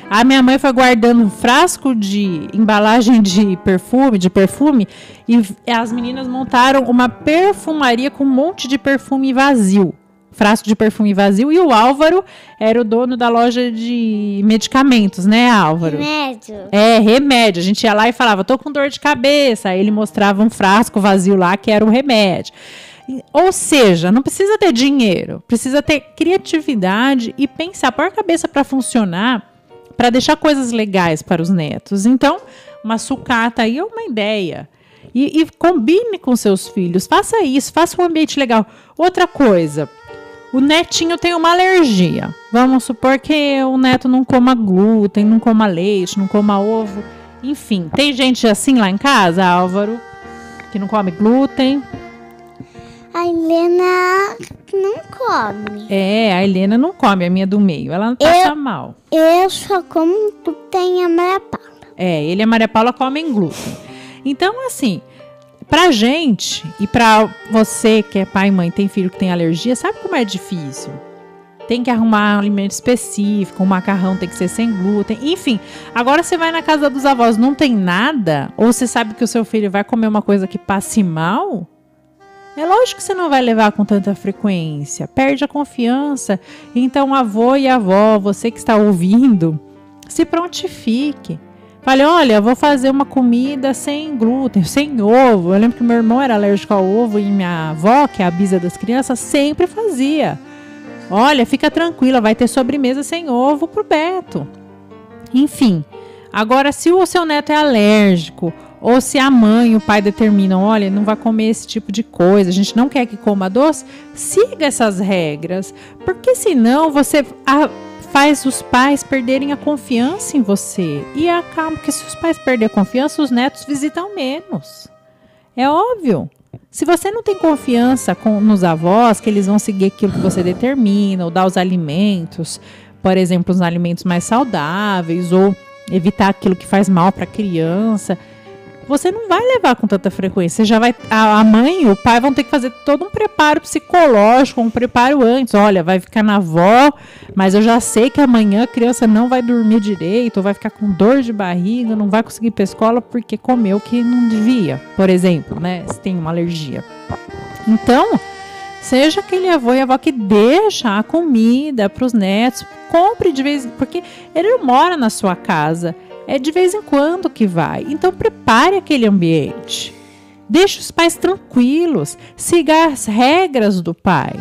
A minha mãe foi guardando um frasco de embalagem de perfume, e as meninas montaram uma perfumaria com um monte de perfume vazio. Frasco de perfume vazio, e o Álvaro era o dono da loja de medicamentos, né, Álvaro? Remédio. Remédio. A gente ia lá e falava, tô com dor de cabeça. Aí ele mostrava um frasco vazio lá que era o remédio. Ou seja, não precisa ter dinheiro, precisa ter criatividade e pensar, pôr a cabeça para funcionar, para deixar coisas legais para os netos. Então, uma sucata aí é uma ideia. E combine com seus filhos, faça isso, faça um ambiente legal. Outra coisa, o netinho tem uma alergia. Vamos supor que o neto não coma glúten, não coma leite, não coma ovo. Enfim, tem gente assim lá em casa, Álvaro, que não come glúten. A Helena não come. A Helena não come, a minha do meio. Ela passa mal. Eu só como glúten e a Maria Paula. Ele e a Maria Paula comem glúten. Então, assim, pra gente e pra você que é pai e mãe, tem filho que tem alergia, sabe como é difícil? Tem que arrumar um alimento específico, o macarrão tem que ser sem glúten, enfim. Agora você vai na casa dos avós, não tem nada, ou você sabe que o seu filho vai comer uma coisa que passe mal, é lógico que você não vai levar com tanta frequência, perde a confiança. Então, avô e avó, você que está ouvindo, se prontifique. Fale, olha, vou fazer uma comida sem glúten, sem ovo. Eu lembro que meu irmão era alérgico ao ovo e minha avó, que é a bisa das crianças, sempre fazia. Olha, fica tranquila, vai ter sobremesa sem ovo pro Beto. Enfim, agora se o seu neto é alérgico, ou se a mãe e o pai determinam, olha, não vai comer esse tipo de coisa, a gente não quer que coma doce, siga essas regras, porque senão você faz os pais perderem a confiança em você. E acaba que se os pais perderem a confiança, os netos visitam menos. É óbvio. Se você não tem confiança nos avós, que eles vão seguir aquilo que você determina, ou dar os alimentos, por exemplo, os alimentos mais saudáveis, ou evitar aquilo que faz mal para a criança, você não vai levar com tanta frequência. Você já vai, a mãe e o pai vão ter que fazer todo um preparo psicológico, um preparo antes. Olha, vai ficar na avó, mas eu já sei que amanhã a criança não vai dormir direito, ou vai ficar com dor de barriga, não vai conseguir ir para a escola porque comeu que não devia, por exemplo, né? Se tem uma alergia. Então, seja aquele avô e avó que deixa a comida para os netos, compre de vez em quando, porque ele não mora na sua casa. É de vez em quando que vai. Então prepare aquele ambiente. Deixe os pais tranquilos. Siga as regras do pai.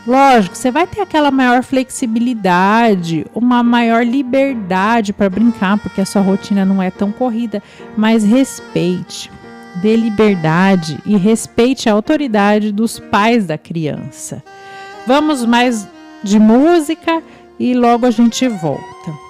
Lógico, você vai ter aquela maior flexibilidade, uma maior liberdade para brincar, porque a sua rotina não é tão corrida. Mas respeite, dê liberdade e respeite a autoridade dos pais da criança. Vamos mais de música e logo a gente volta.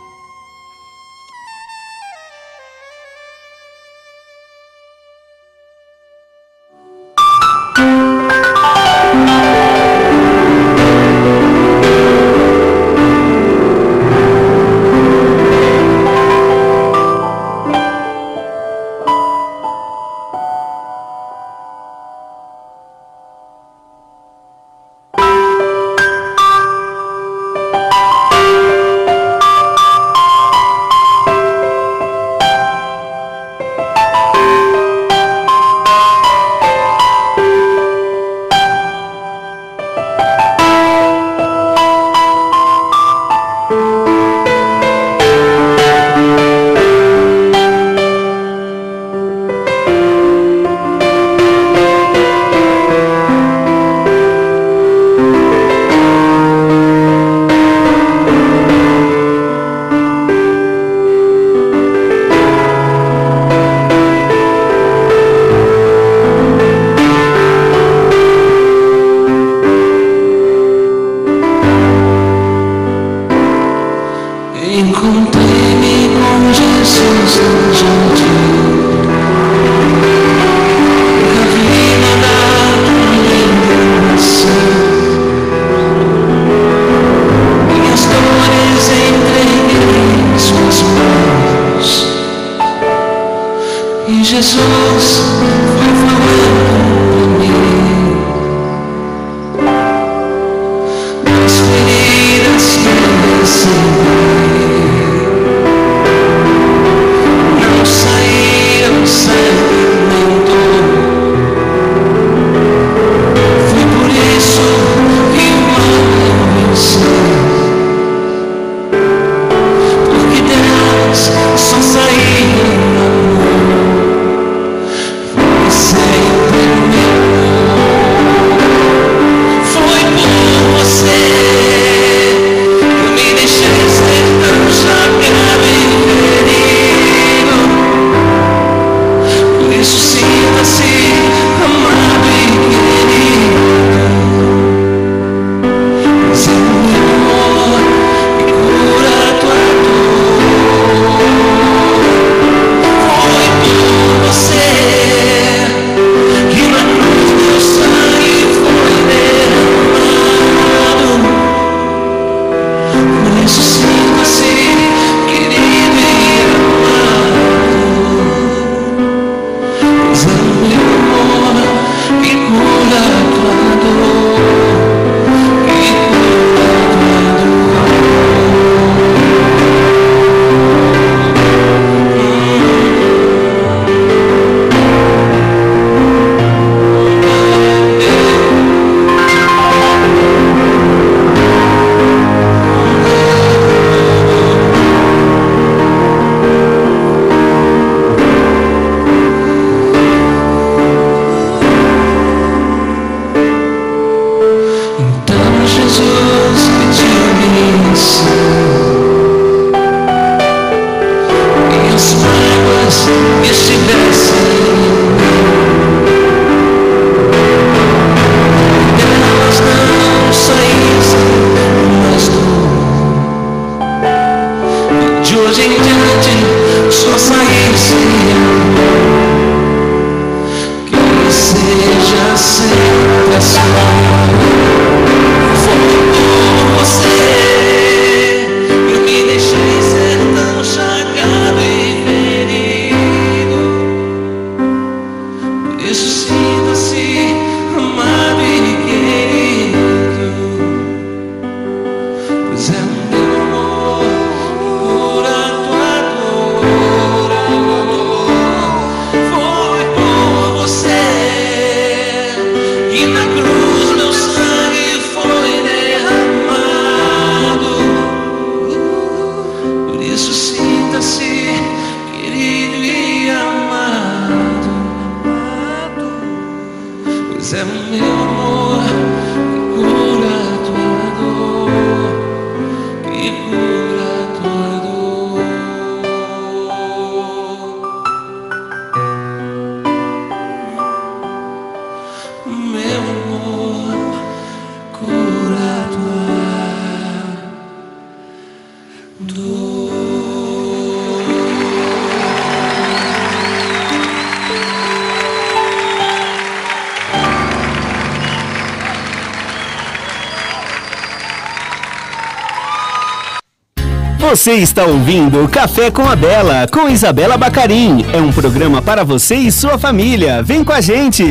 Você está ouvindo o Café com a Bela, com Isabela Bacarim. É um programa para você e sua família. Vem com a gente!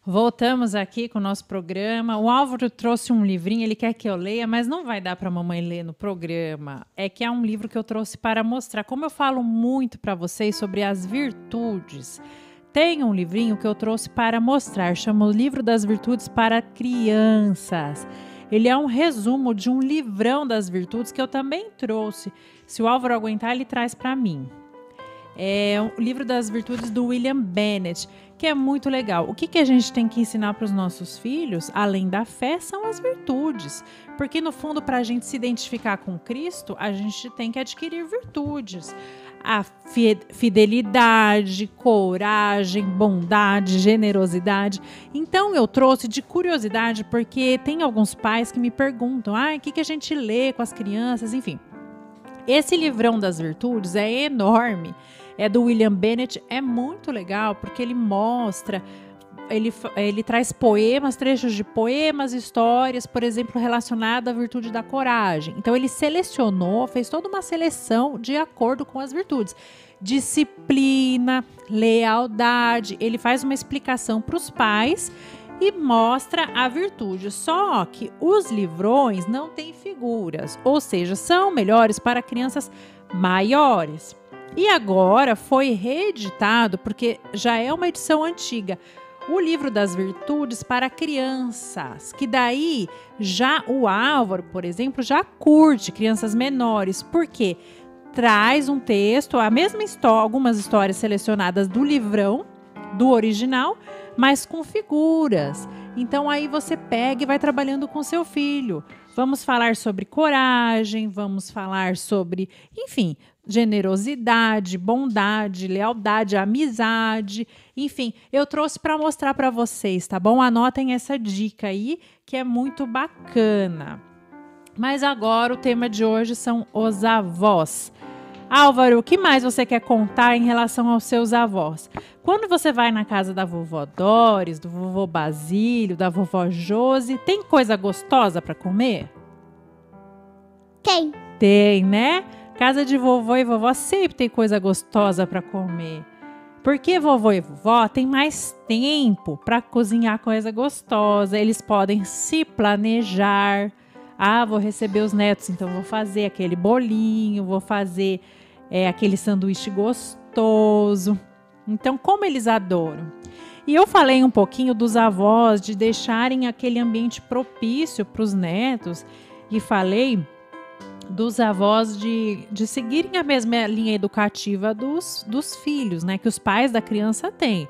Voltamos aqui com o nosso programa. O Álvaro trouxe um livrinho, ele quer que eu leia, mas não vai dar para a mamãe ler no programa. É que é um livro que eu trouxe para mostrar. Como eu falo muito para vocês sobre as virtudes, tem um livrinho que eu trouxe para mostrar. Chama O Livro das Virtudes para Crianças. Ele é um resumo de um livrão das virtudes que eu também trouxe. Se o Álvaro aguentar, ele traz para mim. É o Livro das Virtudes do William Bennett, que é muito legal. O que a gente tem que ensinar para os nossos filhos, além da fé, são as virtudes. Porque, no fundo, para a gente se identificar com Cristo, a gente tem que adquirir virtudes. A fidelidade, coragem, bondade, generosidade. Então, eu trouxe de curiosidade, porque tem alguns pais que me perguntam, o que a gente lê com as crianças, enfim. Esse livrão das virtudes é enorme, é do William Bennett, é muito legal, porque ele mostra, ele traz poemas, trechos de poemas, histórias, por exemplo, relacionadas à virtude da coragem. Então ele selecionou, fez toda uma seleção de acordo com as virtudes. Disciplina, lealdade, ele faz uma explicação para os pais e mostra a virtude. Só que os livrões não têm figuras, ou seja, são melhores para crianças maiores. E agora foi reeditado, porque já é uma edição antiga, o Livro das Virtudes para Crianças, que daí já o Álvaro, por exemplo, já curte crianças menores, porque traz um texto, a mesma história, algumas histórias selecionadas do livrão, do original, mas com figuras. Então aí você pega e vai trabalhando com seu filho. Vamos falar sobre coragem, vamos falar sobre, enfim, generosidade, bondade, lealdade, amizade, enfim, eu trouxe para mostrar para vocês, tá bom? Anotem essa dica aí, que é muito bacana. Mas agora o tema de hoje são os avós. Álvaro, o que mais você quer contar em relação aos seus avós? Quando você vai na casa da vovó Doris, do vovô Basílio, da vovó Josi, tem coisa gostosa para comer? Tem. Tem, né? Casa de vovô e vovó sempre tem coisa gostosa para comer. Porque vovô e vovó tem mais tempo para cozinhar coisa gostosa. Eles podem se planejar. Vou receber os netos, então vou fazer aquele bolinho, vou fazer aquele sanduíche gostoso. Então, como eles adoram. E eu falei um pouquinho dos avós, de deixarem aquele ambiente propício para os netos. E falei dos avós de seguirem a mesma linha educativa dos filhos, né? Que os pais da criança têm.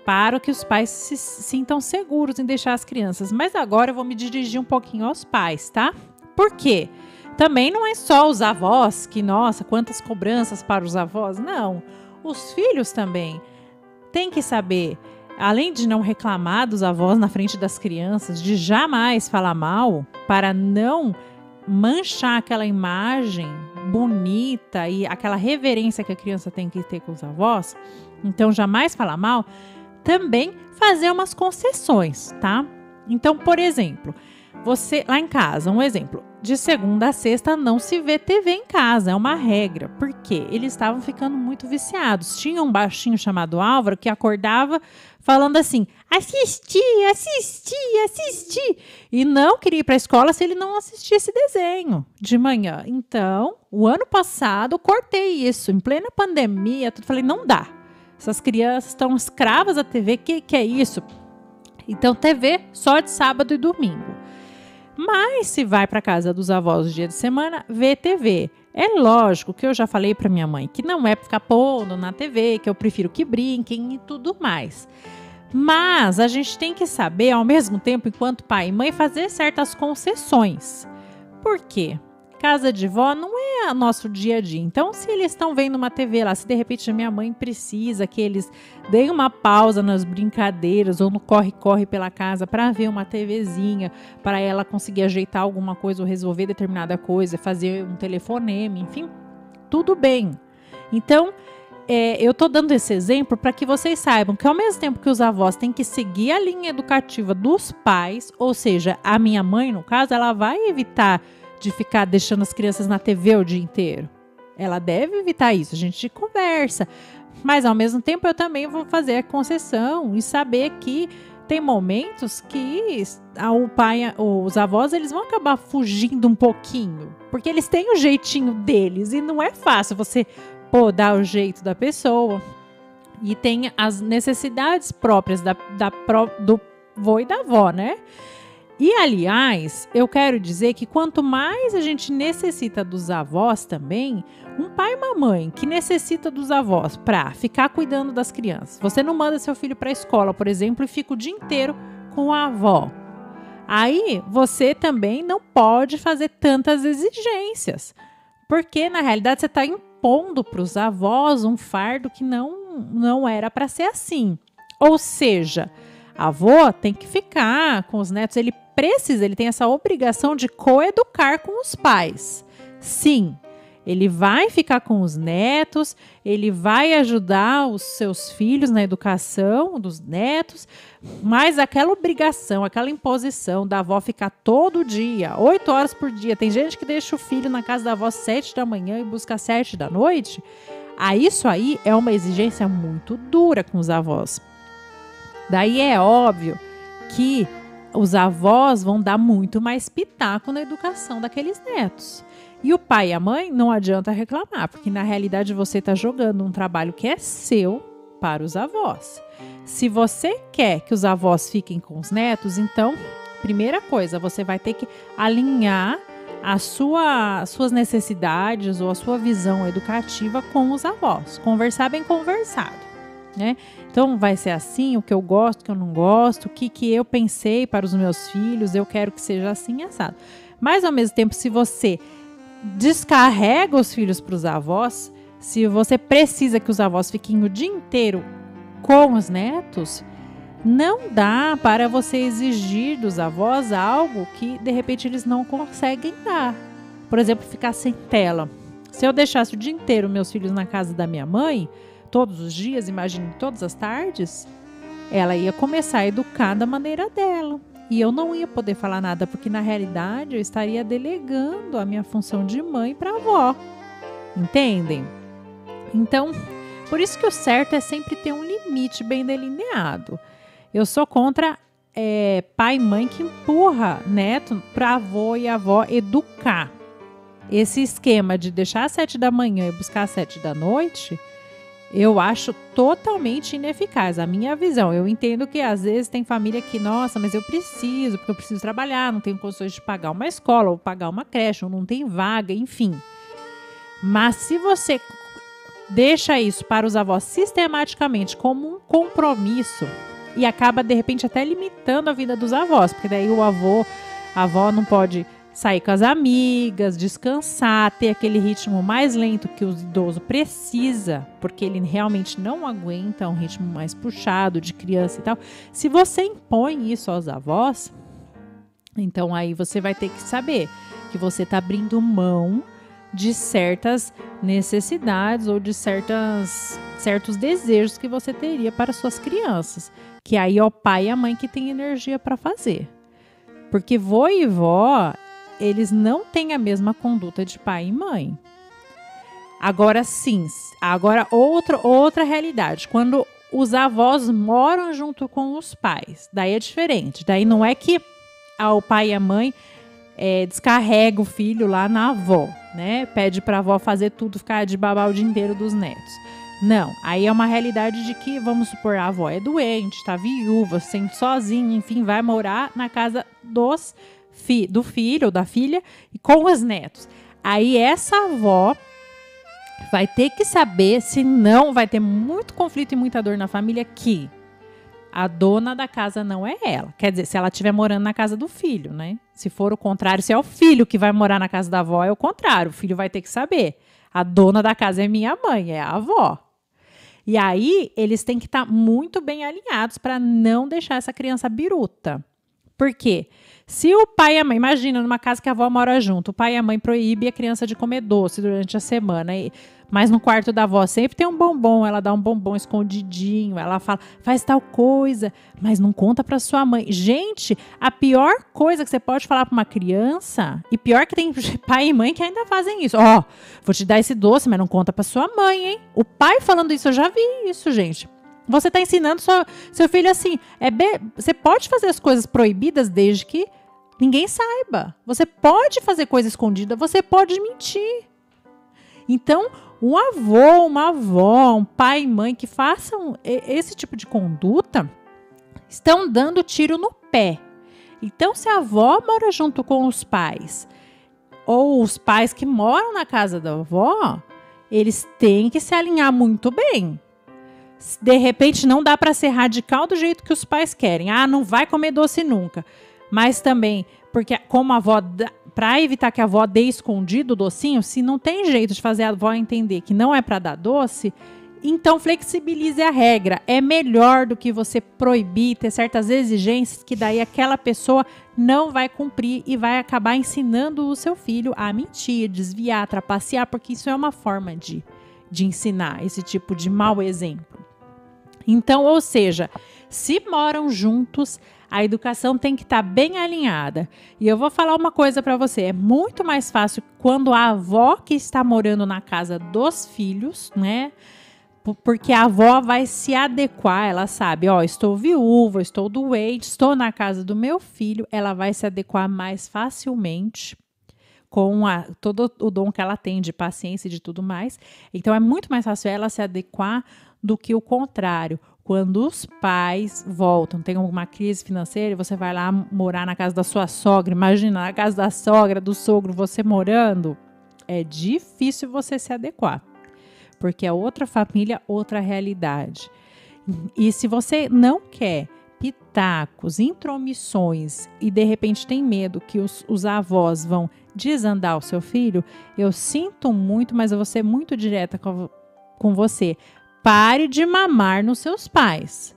Para que os pais se sintam seguros em deixar as crianças. Mas agora eu vou me dirigir um pouquinho aos pais, tá? Por quê? Também não é só os avós, que, nossa, quantas cobranças para os avós. Não, os filhos também têm que saber, além de não reclamar dos avós na frente das crianças, de jamais falar mal, para não manchar aquela imagem bonita e aquela reverência que a criança tem que ter com os avós. Então, jamais falar mal. Também fazer umas concessões, tá? Então, por exemplo, você lá em casa, um exemplo, de segunda a sexta não se vê TV em casa, é uma regra, porque eles estavam ficando muito viciados. Tinha um baixinho chamado Álvaro que acordava falando assim, assisti, e não queria ir para a escola se ele não assistisse desenho de manhã. Então, o ano passado, cortei isso, em plena pandemia, falei, não dá. Essas crianças estão escravas da TV, que é isso? Então, TV só de sábado e domingo. Mas se vai para casa dos avós no dia de semana, vê TV. É lógico que eu já falei para minha mãe que não é para ficar pondo na TV, que eu prefiro que brinquem e tudo mais. Mas a gente tem que saber, ao mesmo tempo, enquanto pai e mãe, fazer certas concessões. Por quê? Casa de vó não é nosso dia a dia. Então, se eles estão vendo uma TV lá, se de repente a minha mãe precisa que eles deem uma pausa nas brincadeiras ou no corre-corre pela casa para ver uma TVzinha, para ela conseguir ajeitar alguma coisa ou resolver determinada coisa, fazer um telefonema, enfim, tudo bem. Então, eu estou dando esse exemplo para que vocês saibam que ao mesmo tempo que os avós têm que seguir a linha educativa dos pais, ou seja, a minha mãe, no caso, ela vai evitar de ficar deixando as crianças na TV o dia inteiro. Ela deve evitar isso, a gente conversa. Mas, ao mesmo tempo, eu também vou fazer a concessão e saber que tem momentos que o pai, os avós, eles vão acabar fugindo um pouquinho. Porque eles têm o jeitinho deles e não é fácil você dar o jeito da pessoa. E tem as necessidades próprias do vô e da avó, né? E, aliás, eu quero dizer que quanto mais a gente necessita dos avós também, um pai e uma mãe que necessita dos avós para ficar cuidando das crianças. Você não manda seu filho para a escola, por exemplo, e fica o dia inteiro com a avó. Aí, você também não pode fazer tantas exigências, porque, na realidade, você está impondo para os avós um fardo que não era para ser assim. Ou seja, a avó tem que ficar com os netos, ele tem essa obrigação de coeducar com os pais. Sim, ele vai ficar com os netos, ele vai ajudar os seus filhos na educação dos netos, mas aquela obrigação, aquela imposição da avó ficar todo dia, 8 horas por dia, tem gente que deixa o filho na casa da avó 7 da manhã e busca 7 da noite, isso aí é uma exigência muito dura com os avós. Daí é óbvio que os avós vão dar muito mais pitaco na educação daqueles netos. E o pai e a mãe não adianta reclamar, porque na realidade você está jogando um trabalho que é seu para os avós. Se você quer que os avós fiquem com os netos, então, primeira coisa, você vai ter que alinhar as suas necessidades ou a sua visão educativa com os avós. Conversar bem conversado, né? Então, vai ser assim, o que eu gosto, o que eu não gosto, o que eu pensei para os meus filhos, eu quero que seja assim, assado. Mas, ao mesmo tempo, se você descarrega os filhos para os avós, se você precisa que os avós fiquem o dia inteiro com os netos, não dá para você exigir dos avós algo que, de repente, eles não conseguem dar. Por exemplo, ficar sem tela. Se eu deixasse o dia inteiro meus filhos na casa da minha mãe, todos os dias, imagine todas as tardes, ela ia começar a educar da maneira dela. E eu não ia poder falar nada, porque na realidade eu estaria delegando a minha função de mãe para a avó. Entendem? Então, por isso que o certo é sempre ter um limite bem delineado. Eu sou contra pai e mãe que empurra neto para avô e avó educar. Esse esquema de deixar às 7 da manhã e buscar às 7 da noite, eu acho totalmente ineficaz, a minha visão. Eu entendo que às vezes tem família que, nossa, mas porque eu preciso trabalhar, não tenho condições de pagar uma escola, ou pagar uma creche, ou não tem vaga, enfim. Mas se você deixa isso para os avós sistematicamente como um compromisso, e acaba, de repente, até limitando a vida dos avós, porque daí a avó não pode sair com as amigas, descansar, ter aquele ritmo mais lento que o idoso precisa, porque ele realmente não aguenta um ritmo mais puxado de criança e tal. Se você impõe isso aos avós, então aí você vai ter que saber que você está abrindo mão de certas necessidades ou de certos desejos que você teria para suas crianças, que aí é o pai e a mãe que tem energia para fazer. Porque vô e vó, eles não têm a mesma conduta de pai e mãe. Agora sim, outra realidade. Quando os avós moram junto com os pais, daí é diferente. Daí não é que o pai e a mãe descarrega o filho lá na avó, né? Pede para a avó fazer tudo, ficar de babá o dia inteiro dos netos. Não, aí é uma realidade de que, vamos supor, a avó é doente, está viúva, se sente sozinha, enfim, vai morar na casa do filho ou da filha e com os netos. Aí essa avó vai ter que saber, senão vai ter muito conflito e muita dor na família, que a dona da casa não é ela. Quer dizer, se ela estiver morando na casa do filho, né? Se for o contrário, se é o filho que vai morar na casa da avó, é o contrário. O filho vai ter que saber. A dona da casa é minha mãe, é a avó. E aí, eles têm que estar muito bem alinhados para não deixar essa criança biruta. Por quê? Se o pai e a mãe, imagina numa casa que a avó mora junto, o pai e a mãe proíbem a criança de comer doce durante a semana, mas no quarto da avó sempre tem um bombom, ela dá um bombom escondidinho, ela fala, faz tal coisa, mas não conta pra sua mãe. Gente, a pior coisa que você pode falar pra uma criança, e pior que tem pai e mãe que ainda fazem isso, vou te dar esse doce, mas não conta pra sua mãe, hein? O pai falando isso, eu já vi isso, gente. Você está ensinando seu filho assim. Você pode fazer as coisas proibidas desde que ninguém saiba. Você pode fazer coisa escondida, você pode mentir. Então, um avô, uma avó, um pai e mãe que façam esse tipo de conduta estão dando tiro no pé. Então, se a avó mora junto com os pais ou os pais que moram na casa da avó, eles têm que se alinhar muito bem. De repente não dá para ser radical do jeito que os pais querem. Não vai comer doce nunca. Mas também, porque como a avó, para evitar que a avó dê escondido o docinho, se não tem jeito de fazer a avó entender que não é para dar doce, então flexibilize a regra. É melhor do que você proibir, ter certas exigências que daí aquela pessoa não vai cumprir e vai acabar ensinando o seu filho a mentir, desviar, trapacear, porque isso é uma forma de ensinar esse tipo de mau exemplo. Então, ou seja, se moram juntos, a educação tem que estar bem alinhada. E eu vou falar uma coisa para você, é muito mais fácil quando a avó que está morando na casa dos filhos, né? Porque a avó vai se adequar, ela sabe, estou viúva, estou doente, estou na casa do meu filho, ela vai se adequar mais facilmente com todo o dom que ela tem de paciência e de tudo mais. Então, é muito mais fácil ela se adequar do que o contrário. Quando os pais voltam, tem alguma crise financeira e você vai lá morar na casa da sua sogra, imagina, na casa da sogra, do sogro, você morando, é difícil você se adequar, porque é outra família, outra realidade. E se você não quer pitacos, intromissões e de repente tem medo que os avós vão desandar o seu filho, eu sinto muito, mas eu vou ser muito direta com você. Pare de mamar nos seus pais.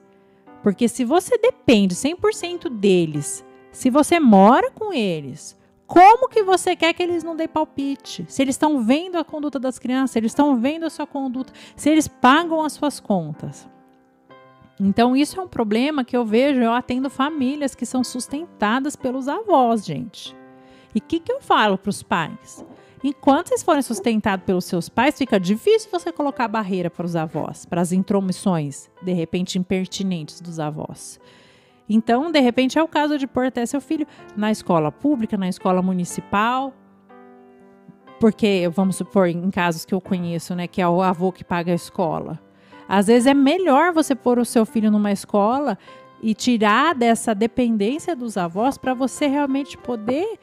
Porque se você depende 100% deles, se você mora com eles, como que você quer que eles não dêem palpite? Se eles estão vendo a conduta das crianças, se eles estão vendo a sua conduta, se eles pagam as suas contas. Então, isso é um problema que eu vejo, eu atendo famílias que são sustentadas pelos avós, gente. E o que eu falo para os pais? Enquanto vocês forem sustentados pelos seus pais, fica difícil você colocar barreira para os avós, para as intromissões, de repente, impertinentes dos avós. Então, de repente, é o caso de pôr até seu filho na escola pública, na escola municipal, porque, vamos supor, em casos que eu conheço, né, que é o avô que paga a escola. Às vezes é melhor você pôr o seu filho numa escola e tirar dessa dependência dos avós para você realmente poder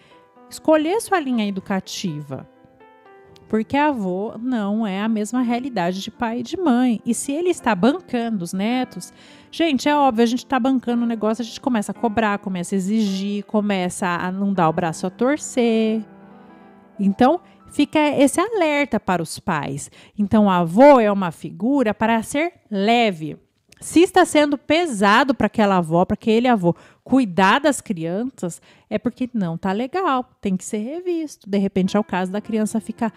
escolher sua linha educativa. Porque avô não é a mesma realidade de pai e de mãe. E se ele está bancando os netos, gente, é óbvio, a gente está bancando o negócio, a gente começa a cobrar, começa a exigir, começa a não dar o braço a torcer. Então, fica esse alerta para os pais. Então, o avô é uma figura para ser leve. Se está sendo pesado para aquela avó, para aquele avô cuidar das crianças, é porque não está legal, tem que ser revisto. De repente é o caso da criança ficar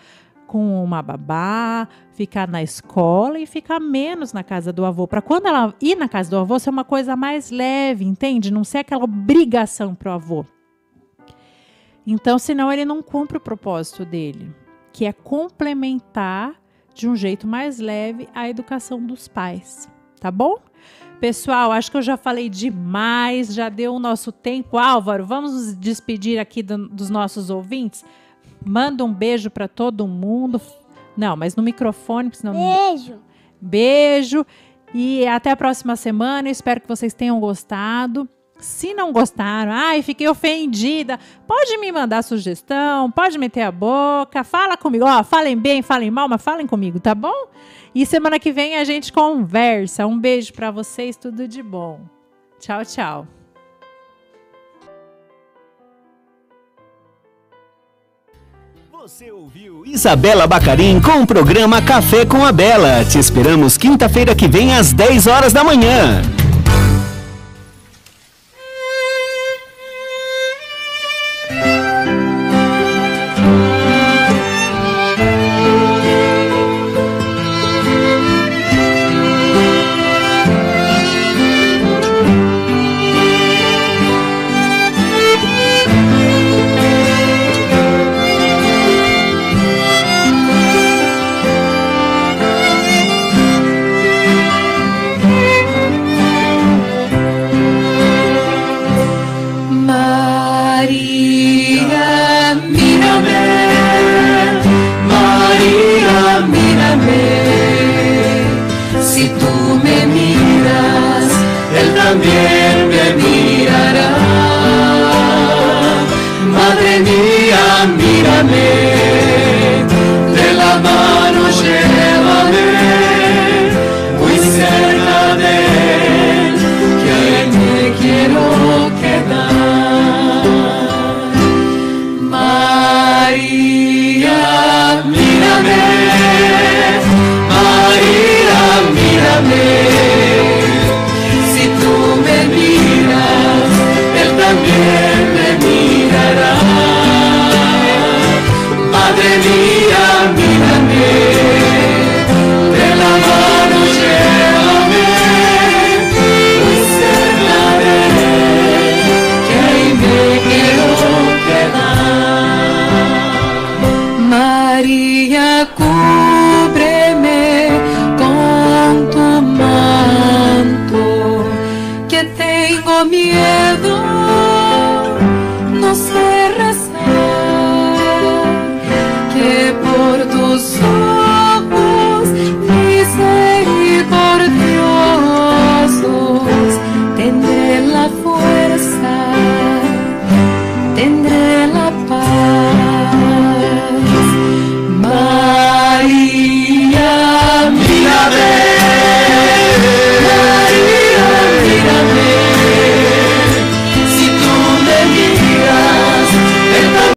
com uma babá, ficar na escola e ficar menos na casa do avô. Para quando ela ir na casa do avô ser uma coisa mais leve, entende? Não ser aquela obrigação para o avô. Então, senão ele não cumpre o propósito dele, que é complementar de um jeito mais leve a educação dos pais. Tá bom? Pessoal, acho que eu já falei demais, já deu o nosso tempo. Álvaro, vamos nos despedir aqui dos nossos ouvintes? Manda um beijo para todo mundo. Não, mas no microfone, senão... Beijo. Beijo. E até a próxima semana. Espero que vocês tenham gostado. Se não gostaram, fiquei ofendida, pode me mandar sugestão, pode meter a boca, fala comigo, falem bem, falem mal, mas falem comigo, tá bom? E semana que vem a gente conversa. Um beijo pra vocês, tudo de bom. Tchau, tchau. Você ouviu Isabela Bacarin com o programa Café com a Bela. Te esperamos quinta-feira que vem às 10 horas da manhã. también me mirará. Madre mía, mírame, de la mano llévame, muy cerca de él, que ahí me quiero quedar. María, mírame, María, mírame, si tú me miras, él también me mirará. Madre mía, mírame, de la mano llévame, muy cerca de él, que ahí me quiero quedar. María,